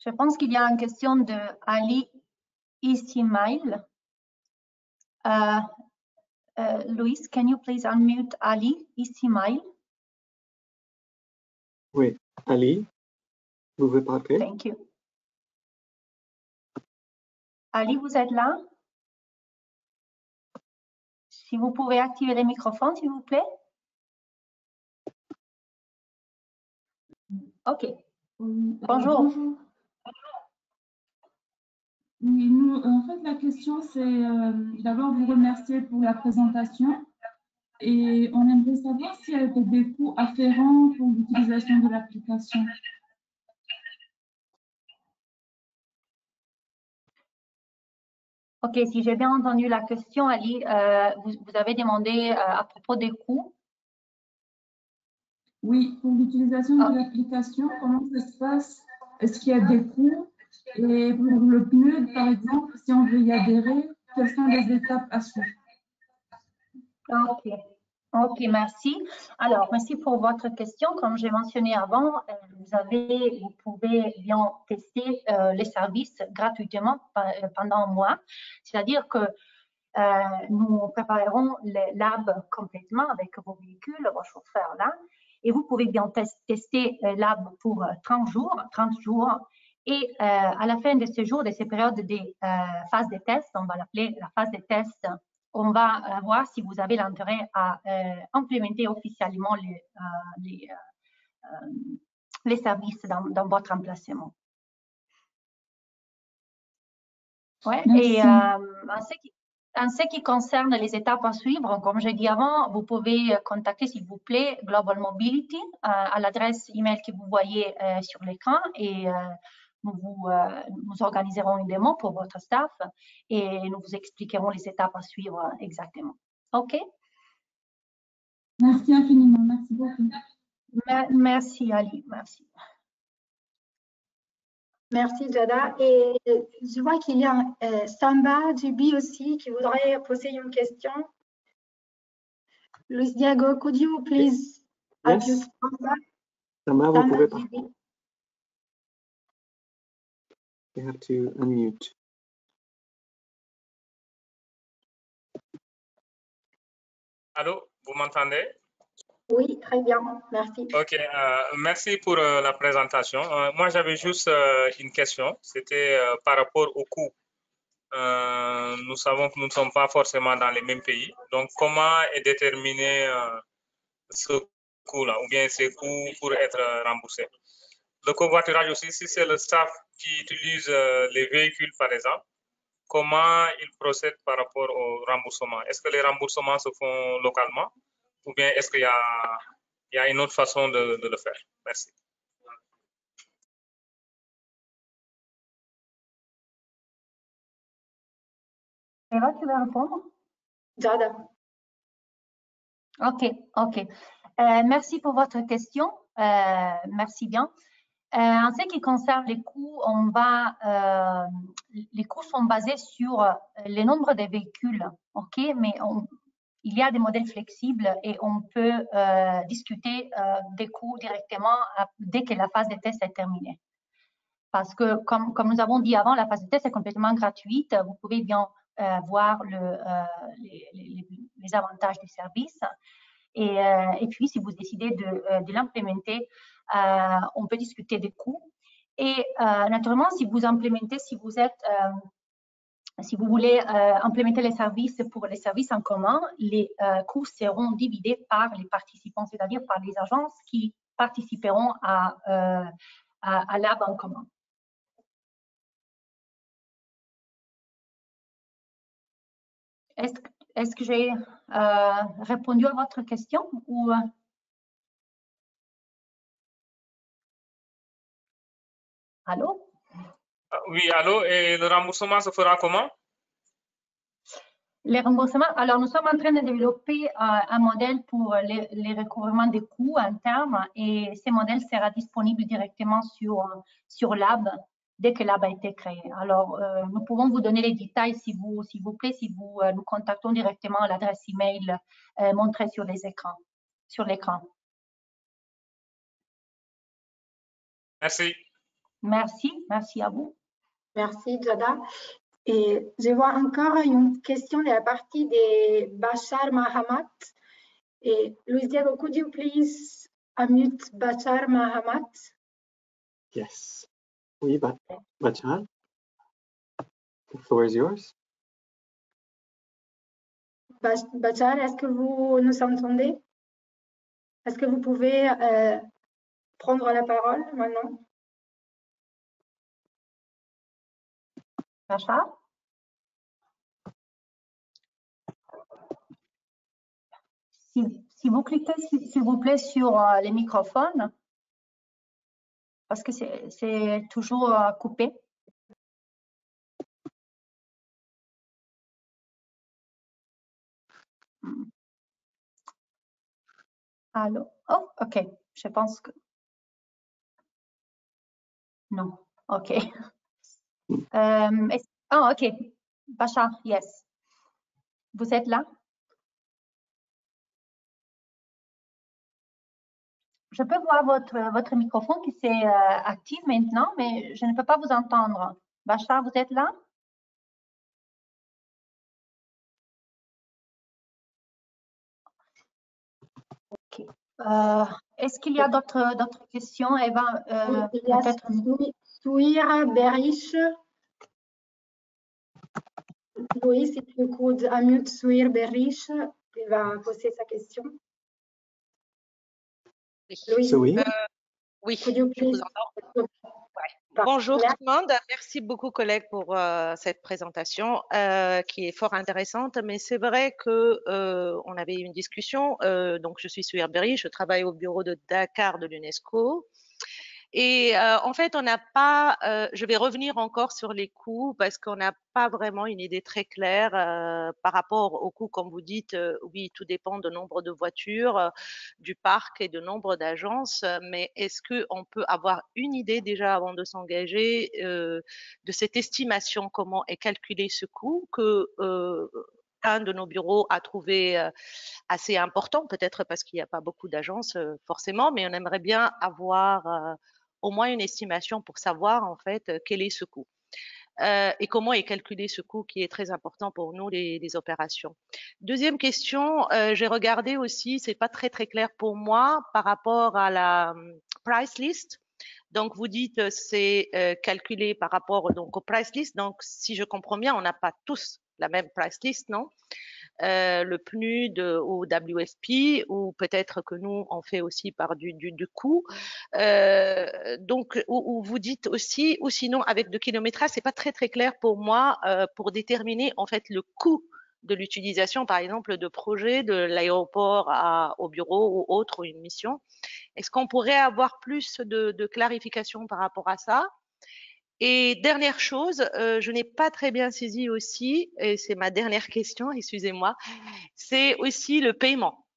Je pense qu'il y a une question de Ali Ismail. Louise, can you please unmute Ali Ismail? Oui, Ali, vous pouvez parler? Thank you. Ali, vous êtes là? Si vous pouvez activer les microphones, s'il vous plaît. OK. Bonjour. Bonjour. Oui, nous, en fait, la question, c'est d'abord vous remercier pour la présentation et on aimerait savoir s'il y a des coûts afférents pour l'utilisation de l'application. OK, si j'ai bien entendu la question, Ali, vous avez demandé à propos des coûts. Oui, pour l'utilisation de l'application, comment ça se passe? Est-ce qu'il y a des coûts? Et pour le PNUD, par exemple, si on veut y adhérer, quelles sont les étapes à suivre? OK, merci. Alors, merci pour votre question. Comme j'ai mentionné avant, vous pouvez bien tester les services gratuitement pendant un mois. C'est-à-dire que nous préparerons les labs complètement avec vos véhicules, vos chauffeurs là. Et vous pouvez bien tester lab pour 30 jours. Et à la fin de ce jour, de ces périodes de phase de test, on va l'appeler la phase de test, on va voir si vous avez l'intérêt à implémenter officiellement les services dans votre emplacement. Ouais, et en ce qui concerne les étapes à suivre, comme j'ai dit avant, vous pouvez contacter, s'il vous plaît, Global Mobility à l'adresse email que vous voyez sur l'écran et nous organiserons une démo pour votre staff et nous vous expliquerons les étapes à suivre exactement. OK? Merci infiniment. Merci beaucoup. Merci, Ali. Merci. Merci, Jada. Et je vois qu'il y a Samba Dubi aussi qui voudrait poser une question. Luis Diego, could you please Yes. unmute Samba? Samba, vous Samba pouvez pas. Dubi. You have to unmute. Allô, vous m'entendez? Oui, très bien, merci. Ok, merci pour la présentation. Moi, j'avais juste une question. C'était par rapport au coût. Nous savons que nous ne sommes pas forcément dans les mêmes pays. Donc, comment est déterminé ce coût-là, ou bien ces coûts pour être remboursés? Le covoiturage aussi, si c'est le staff qui utilise les véhicules, par exemple, comment il procède par rapport au remboursement? Est-ce que les remboursements se font localement, ou bien est-ce qu'il y a une autre façon de le faire? Merci. Eva, tu veux répondre? Jada. Ok. Merci pour votre question. Merci bien. En ce qui concerne les coûts, les coûts sont basés sur le nombre de véhicules, ok, mais il y a des modèles flexibles et on peut discuter des coûts directement dès que la phase de test est terminée. Parce que, comme nous avons dit avant, la phase de test est complètement gratuite. Vous pouvez bien voir les avantages du service. Et puis, si vous décidez de l'implémenter, on peut discuter des coûts. Et naturellement, si vous voulez implémenter les services pour les services en commun, les coûts seront divisés par les participants, c'est-à-dire par les agences qui participeront à l'AB en commun. Est-ce que j'ai répondu à votre question ou allô? Oui, allô, et le remboursement se fera comment? Les remboursements, alors nous sommes en train de développer un modèle pour les recouvrements des coûts internes et ce modèle sera disponible directement sur l'AB dès que l'AB a été créé. Alors, nous pouvons vous donner les détails s'il vous plaît, si vous nous contactons directement à l'adresse email montrée sur l'écran. Merci. Merci à vous. Merci, Jada. Et je vois encore une question de la partie de Bachar Mahamat. Et Luis Diego, could you please unmute Bachar Mahamat? Yes. Oui, Bachar, the floor is yours. Bachar, est-ce que vous nous entendez? Est-ce que vous pouvez prendre la parole maintenant? Bachar? Si vous cliquez, s'il vous plaît, sur les microphones, parce que c'est toujours coupé. Allô? Oh, ok. Je pense que... Non. Ok. Ok. Bachar, yes. Vous êtes là? Je peux voir votre microphone qui s'est actif maintenant, mais je ne peux pas vous entendre. Bachar, vous êtes là? Ok. Est-ce qu'il y a d'autres questions, Eva? Il y a Souira Berish. Louis, si tu could unmute Souira Berish, il va poser sa question. Louis. Oui. Oui, je vous entends. Ouais. Bonjour tout le monde. Merci beaucoup, collègues, pour cette présentation qui est fort intéressante. Mais c'est vrai que on avait eu une discussion. Donc, je suis Souira Berry, je travaille au bureau de Dakar de l'UNESCO. Et en fait, on n'a pas, je vais revenir encore sur les coûts parce qu'on n'a pas vraiment une idée très claire par rapport aux coûts, comme vous dites. Oui, tout dépend du nombre de voitures, du parc et du nombre d'agences. Mais est-ce qu'on peut avoir une idée déjà avant de s'engager de cette estimation, comment est calculé ce coût que un de nos bureaux a trouvé assez important, peut-être parce qu'il n'y a pas beaucoup d'agences forcément, mais on aimerait bien avoir au moins une estimation pour savoir en fait quel est ce coût et comment est calculé ce coût qui est très important pour nous les opérations. Deuxième question, j'ai regardé aussi, c'est pas très clair pour moi par rapport à la price list. Donc vous dites c'est calculé par rapport donc au price list. Donc si je comprends bien, on n'a pas tous la même price list, non? Le PNUD au WFP, ou peut-être que nous, on fait aussi par du coût. Donc, où vous dites aussi, ou sinon avec de kilométrage, c'est pas très clair pour moi pour déterminer en fait le coût de l'utilisation, par exemple, de projets de l'aéroport au bureau ou autre, ou une mission. Est-ce qu'on pourrait avoir plus de clarification par rapport à ça? Et dernière chose, je n'ai pas très bien saisi aussi, et c'est ma dernière question, excusez-moi, c'est aussi le paiement.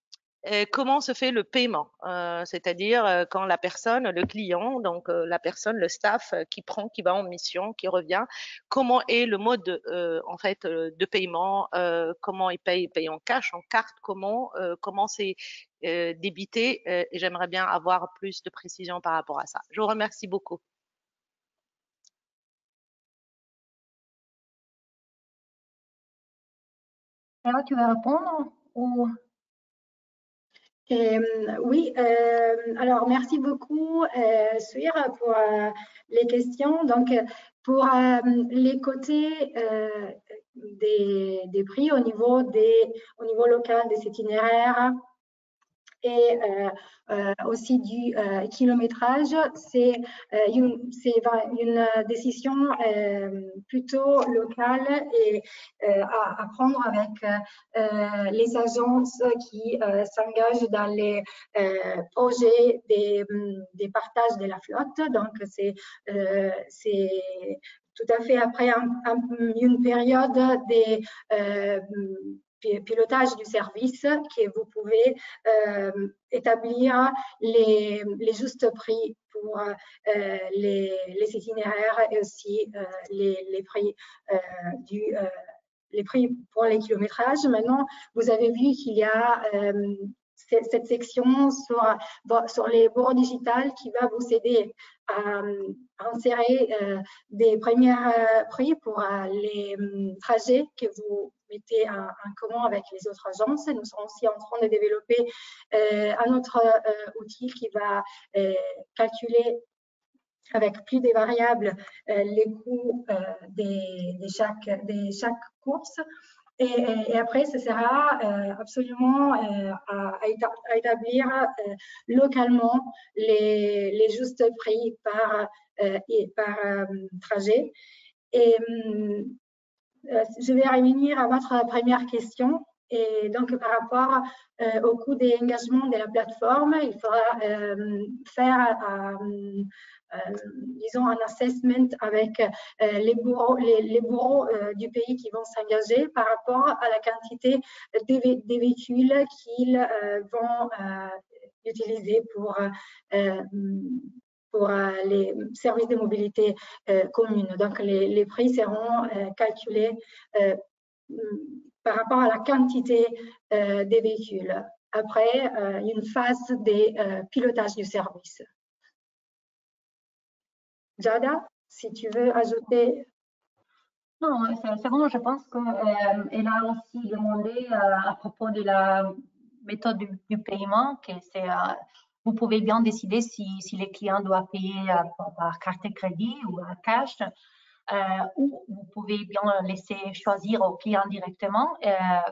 Comment se fait le paiement? C'est-à-dire quand la personne, le client, donc la personne, le staff qui va en mission, qui revient, comment est le mode en fait de paiement? Comment il paye en cash, en carte? Comment c'est débité? Et j'aimerais bien avoir plus de précision par rapport à ça. Je vous remercie beaucoup. Eva, tu veux répondre ou... Oui, alors merci beaucoup, Suir, pour les questions. Donc, pour les côtés des prix au niveau local des itinéraires et aussi du kilométrage, c'est une décision plutôt locale et à prendre avec les agences qui s'engagent dans les projets des partages de la flotte. Donc, c'est tout à fait après une période des pilotage du service que vous pouvez établir les justes prix pour les itinéraires et aussi les prix les prix pour les kilométrages. Maintenant, vous avez vu qu'il y a cette section sur les bureaux digitales qui va vous aider à insérer des premiers prix pour les trajets que vous mettez en commun avec les autres agences. Nous sommes aussi en train de développer un autre outil qui va calculer avec plus de variables les coûts de chaque course. Et après, ce sera absolument à établir localement les justes prix par trajet. Et je vais revenir à votre première question. Et donc, par rapport au coût d'engagement de la plateforme, il faudra faire disons, un assessment avec les bureaux du pays qui vont s'engager par rapport à la quantité des véhicules qu'ils vont utiliser pour les services de mobilité commune. Donc, les prix seront calculés par rapport à la quantité des véhicules. Après, une phase de pilotage du service. Jada, si tu veux ajouter. Non, c'est bon, je pense qu'elle a aussi demandé à propos de la méthode du paiement, que vous pouvez bien décider si les clients doivent payer par carte de crédit ou à cash, ou vous pouvez bien laisser choisir au client directement.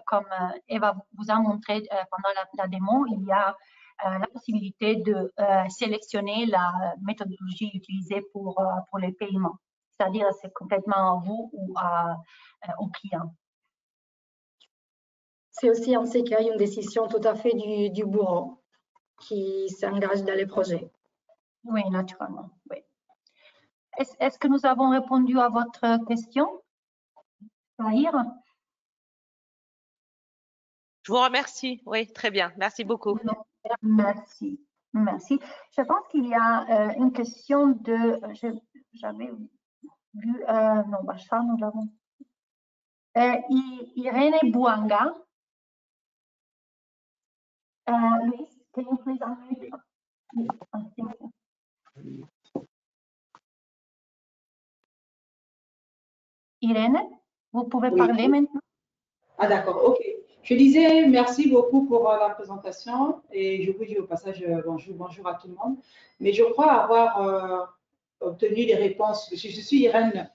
Comme Eva vous a montré pendant la démo, il y a la possibilité de sélectionner la méthodologie utilisée pour les paiements. C'est-à-dire c'est complètement à vous ou au client. C'est aussi ainsi qu'il y a une décision tout à fait du bureau qui s'engage dans les projets. Oui, naturellement. Oui. Est-ce que nous avons répondu à votre question, Tahir? Je vous remercie. Oui, très bien. Merci beaucoup. Merci. Merci. Je pense qu'il y a une question de... J'avais vu... non, ça, nous l'avons. Irene Bouanga. Luis, can you please unmute? Irène, vous pouvez parler maintenant. Ah d'accord, ok. Je disais merci beaucoup pour la présentation et je vous dis au passage bonjour à tout le monde. Mais je crois avoir obtenu des réponses. Je suis Irène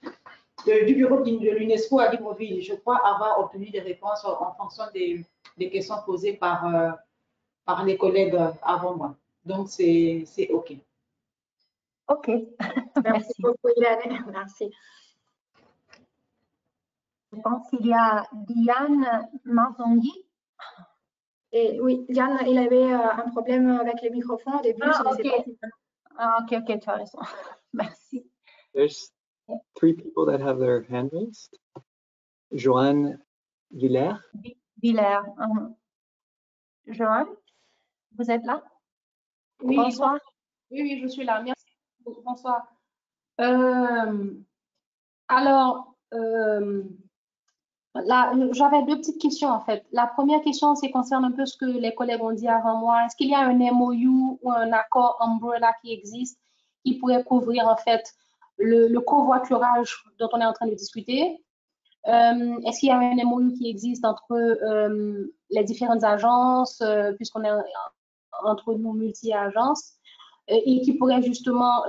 du bureau de l'UNESCO à Libreville. Je crois avoir obtenu des réponses en fonction des questions posées par les collègues avant moi. Donc c'est ok. Ok, Merci beaucoup, Irène. Merci. Je pense qu'il y a Diane Marzonghi. Et oui, Diane, il avait un problème avec le microphone au début. Ok, tu as raison. Merci. There's 3 people that have their hand raised. Joanne Villers. Villers. Joanne, vous êtes là? Oui, bonsoir. Oui, je suis là. Merci. Bonsoir. Alors, j'avais 2 petites questions en fait. La première question, c'est concerne un peu ce que les collègues ont dit avant moi. Est-ce qu'il y a un MOU ou un accord umbrella qui existe qui pourrait couvrir en fait le covoiturage dont on est en train de discuter? Est-ce qu'il y a un MOU qui existe entre les différentes agences, puisqu'on est entre nous multi-agences, et qui pourrait justement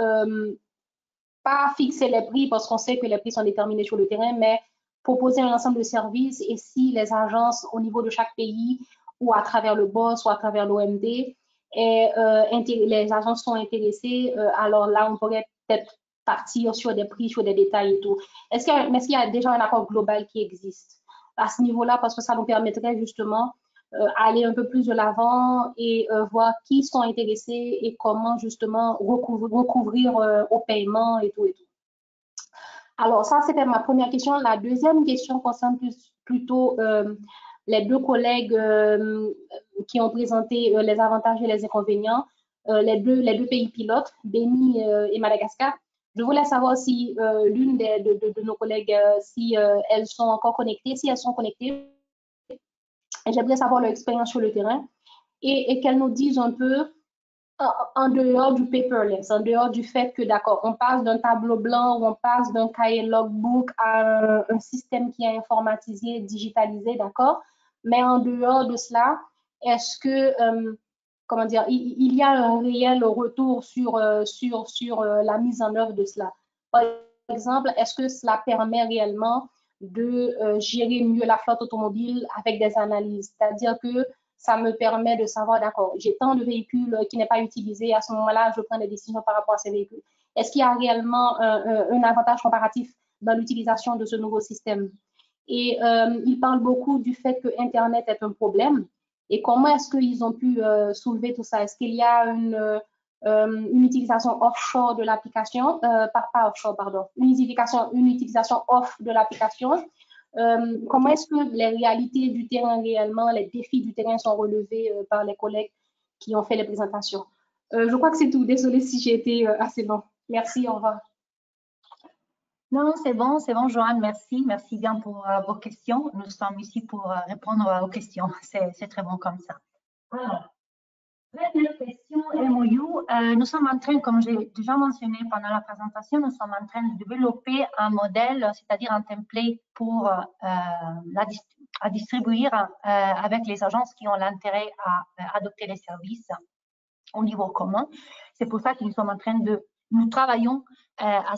pas fixer les prix parce qu'on sait que les prix sont déterminés sur le terrain, mais proposer un ensemble de services, et si les agences au niveau de chaque pays ou à travers le BOSS ou à travers l'OMD, les agences sont intéressées, alors là, on pourrait peut-être partir sur des prix, sur des détails et tout. Est-ce qu'il y a déjà un accord global qui existe à ce niveau-là, parce que ça nous permettrait justement aller un peu plus de l'avant et voir qui sont intéressés et comment justement recouvrir au paiement et tout et tout. Alors ça, c'était ma première question. La deuxième question concerne plutôt les 2 collègues qui ont présenté les avantages et les inconvénients, les deux pays pilotes, Bénin et Madagascar. Je voulais savoir si l'une de nos collègues, si elles sont encore connectées, si elles sont connectées. J'aimerais savoir leur expérience sur le terrain et qu'elles nous disent un peu en dehors du paperless, en dehors du fait que, d'accord, on passe d'un tableau blanc ou on passe d'un cahier logbook à un système qui est informatisé, digitalisé, d'accord, mais en dehors de cela, est-ce que, comment dire, il y a un réel retour sur la mise en œuvre de cela? Par exemple, est-ce que cela permet réellement de gérer mieux la flotte automobile avec des analyses? C'est-à-dire que ça me permet de savoir, d'accord, j'ai tant de véhicules qui n'est pas utilisé, à ce moment-là, je prends des décisions par rapport à ces véhicules. Est-ce qu'il y a réellement un avantage comparatif dans l'utilisation de ce nouveau système? Et il parle beaucoup du fait que Internet est un problème. Et comment est-ce qu'ils ont pu soulever tout ça? Est-ce qu'il y a une utilisation offshore de l'application, pas offshore, pardon, une utilisation off de l'application? Comment est-ce que les réalités du terrain réellement, les défis du terrain sont relevés par les collègues qui ont fait les présentations? Je crois que c'est tout. Désolée si j'ai été assez long. Merci, au revoir. Non, c'est bon, Joanne, merci. Merci bien pour vos questions. Nous sommes ici pour répondre aux questions. C'est très bon comme ça. Alors, première question, MOU. Nous sommes en train, comme j'ai déjà mentionné pendant la présentation, nous sommes en train de développer un modèle, c'est-à-dire un template pour à distribuer avec les agences qui ont l'intérêt à adopter les services au niveau commun. C'est pour ça que nous sommes en train nous travaillons à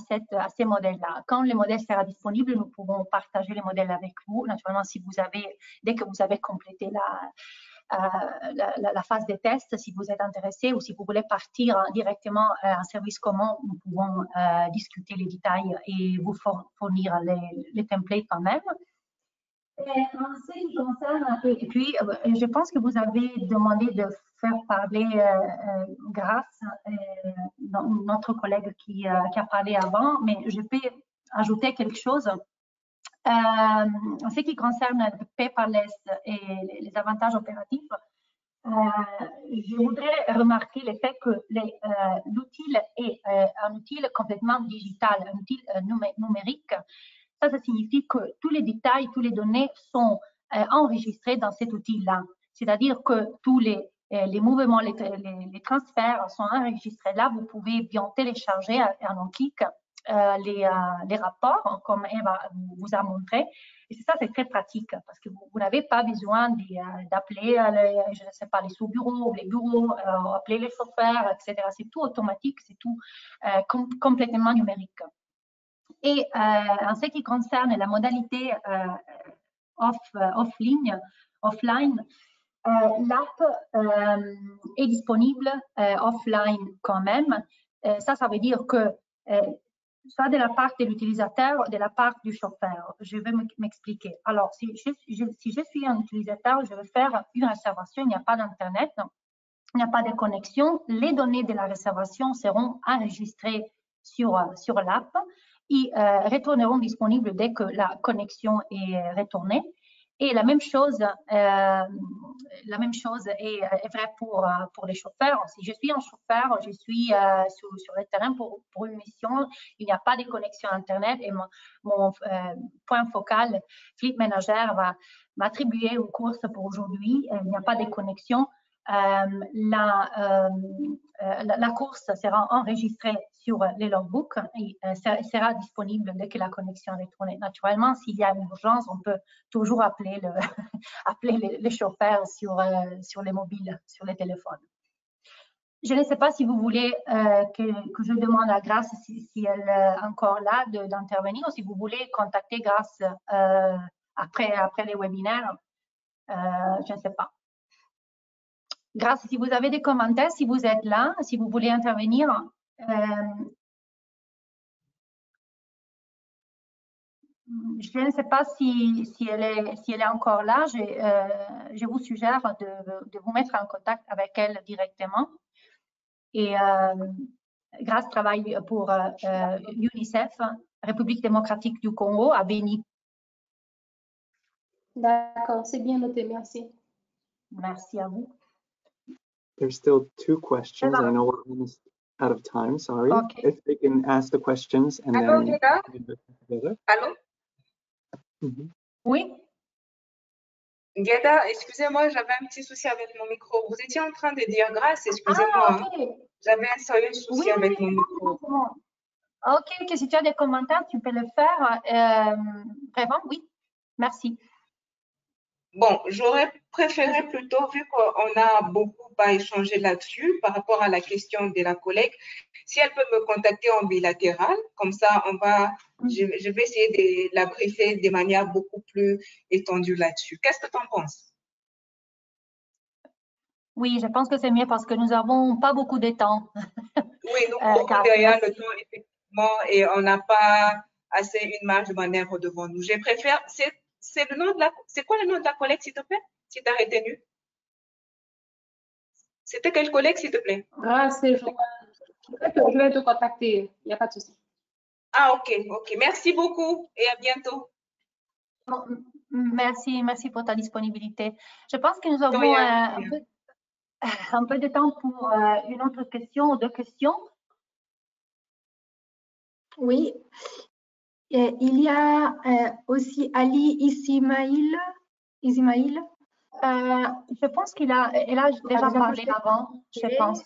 ces modèles-là. Quand le modèle sera disponible, nous pouvons partager les modèles avec vous. Naturellement, dès que vous avez complété la phase des tests, si vous êtes intéressé ou si vous voulez partir directement en service commun, nous pouvons discuter les détails et vous fournir les templates quand même. En ce qui concerne, et puis je pense que vous avez demandé de faire parler Grâce, notre collègue qui a parlé avant, mais je peux ajouter quelque chose. En ce qui concerne paperless et les avantages opératifs, je voudrais remarquer le fait que l'outil est un outil complètement digital, un outil numérique. Ça signifie que tous les détails, toutes les données sont enregistrés dans cet outil-là. C'est-à-dire que tous les mouvements, les transferts sont enregistrés là. Vous pouvez bien télécharger en un clic les rapports, comme Eva vous a montré. Et ça, c'est très pratique parce que vous n'avez pas besoin d'appeler, je ne sais pas, les sous-bureaux, les bureaux, appeler les chauffeurs, etc. C'est tout automatique, c'est tout complètement numérique. Et en ce qui concerne la modalité offline, l'app est disponible offline quand même. Ça veut dire que soit de la part de l'utilisateur, de la part du chauffeur. Je vais m'expliquer. Alors, si je suis un utilisateur, je veux faire une réservation, il n'y a pas d'Internet, il n'y a pas de connexion, les données de la réservation seront enregistrées sur l'app et retourneront disponibles dès que la connexion est retournée. Et la même chose est vraie pour les chauffeurs. Si je suis un chauffeur, je suis sur le terrain pour une mission, il n'y a pas de connexion Internet et mon point focal, Fleet Manager, va m'attribuer une course pour aujourd'hui. Il n'y a pas de connexion. La course sera enregistrée sur les logbooks et sera disponible dès que la connexion est retournée. Naturellement, s'il y a une urgence, on peut toujours appeler le chauffeur sur les mobiles, sur les téléphones. Je ne sais pas si vous voulez que je demande à Grâce si elle est encore là d'intervenir ou si vous voulez contacter Grâce après les webinaires. Je ne sais pas. Grâce, si vous avez des commentaires, si vous êtes là, si vous voulez intervenir. Je ne sais pas si elle est encore là. Je vous suggère de vous mettre en contact avec elle directement. Et Grâce travaille pour UNICEF, République démocratique du Congo, à Béni. D'accord, c'est bien noté, merci. Merci à vous. There's still 2 questions. I know we're almost out of time, sorry. Okay. If they can ask the questions and Allô, then Geda? together. Allô? Oui. Geda, excusez-moi, j'avais un petit souci avec mon micro. Vous étiez en train de dire Grâce, excusez-moi. Ah, ok. J'avais un sérieux souci avec mon micro. Ok, si tu as des commentaires, tu peux le faire. Vraiment, oui. Merci. Bon, j'aurais préféré plutôt, vu qu'on a beaucoup à échanger là-dessus par rapport à la question de la collègue, si elle peut me contacter en bilatéral, comme ça, je vais essayer de la briefer de manière beaucoup plus étendue là-dessus. Qu'est-ce que tu en penses? Oui, je pense que c'est mieux parce que nous n'avons pas beaucoup de temps. Oui, nous courons derrière le temps, effectivement, et on n'a pas assez une marge de manœuvre devant nous. Je préfère, c'est quoi le nom de la collègue, s'il te plaît, si tu as retenu? C'était quelle collègue, s'il te plaît? Je vais te contacter, il n'y a pas de souci. Ah, ok. Merci beaucoup et à bientôt. Merci pour ta disponibilité. Je pense que nous avons un peu de temps pour une autre question ou 2 questions. Oui. Il y a aussi Ali Ismail. Je pense elle a déjà parlé avant, je pense.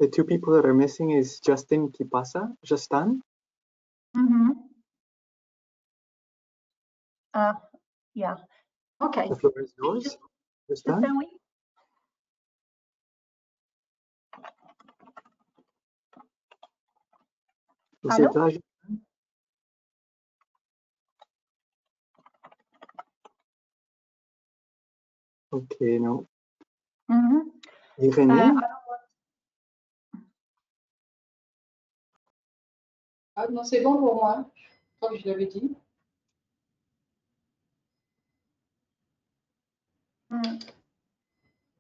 The 2 people that are missing is Justin Kipasa, Justin. Yeah. Okay. The floor is yours, Justin. Oui. Vous êtes là, Ok, non. Irénée? Non, c'est bon pour moi, comme je l'avais dit.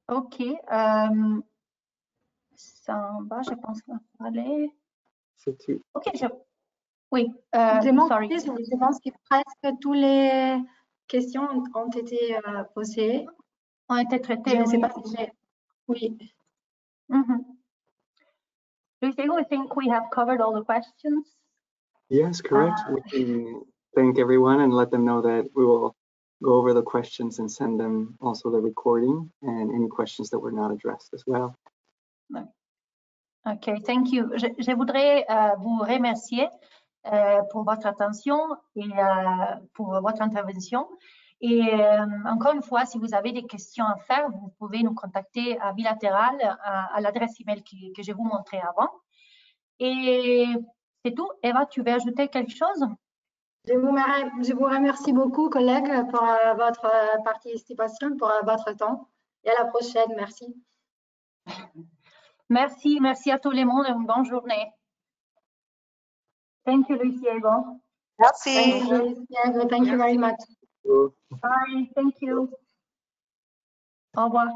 Ok. Ça en bas, je pense qu'on va aller. Ok, oui, sorry. Je pense que presque toutes les questions ont été posées. Ont été traitées. Je ne sais pas si j'ai... Oui. Do you think we have covered all the questions? Yes, correct. We can thank everyone and let them know that we will go over the questions and send them also the recording and any questions that were not addressed as well. Okay, thank you. Je voudrais vous remercier pour votre attention et pour votre intervention. Et encore une fois, si vous avez des questions à faire, vous pouvez nous contacter à Bilatéral à l'adresse email que je vous montrais avant. Et c'est tout. Eva, tu veux ajouter quelque chose? Je vous remercie beaucoup, collègues, pour votre participation, pour votre temps. Et à la prochaine. Merci. Merci à tout le monde et une bonne journée. Thank you, Lucy Eva. Merci. Thank you very much. Bye. Thank you. Au revoir.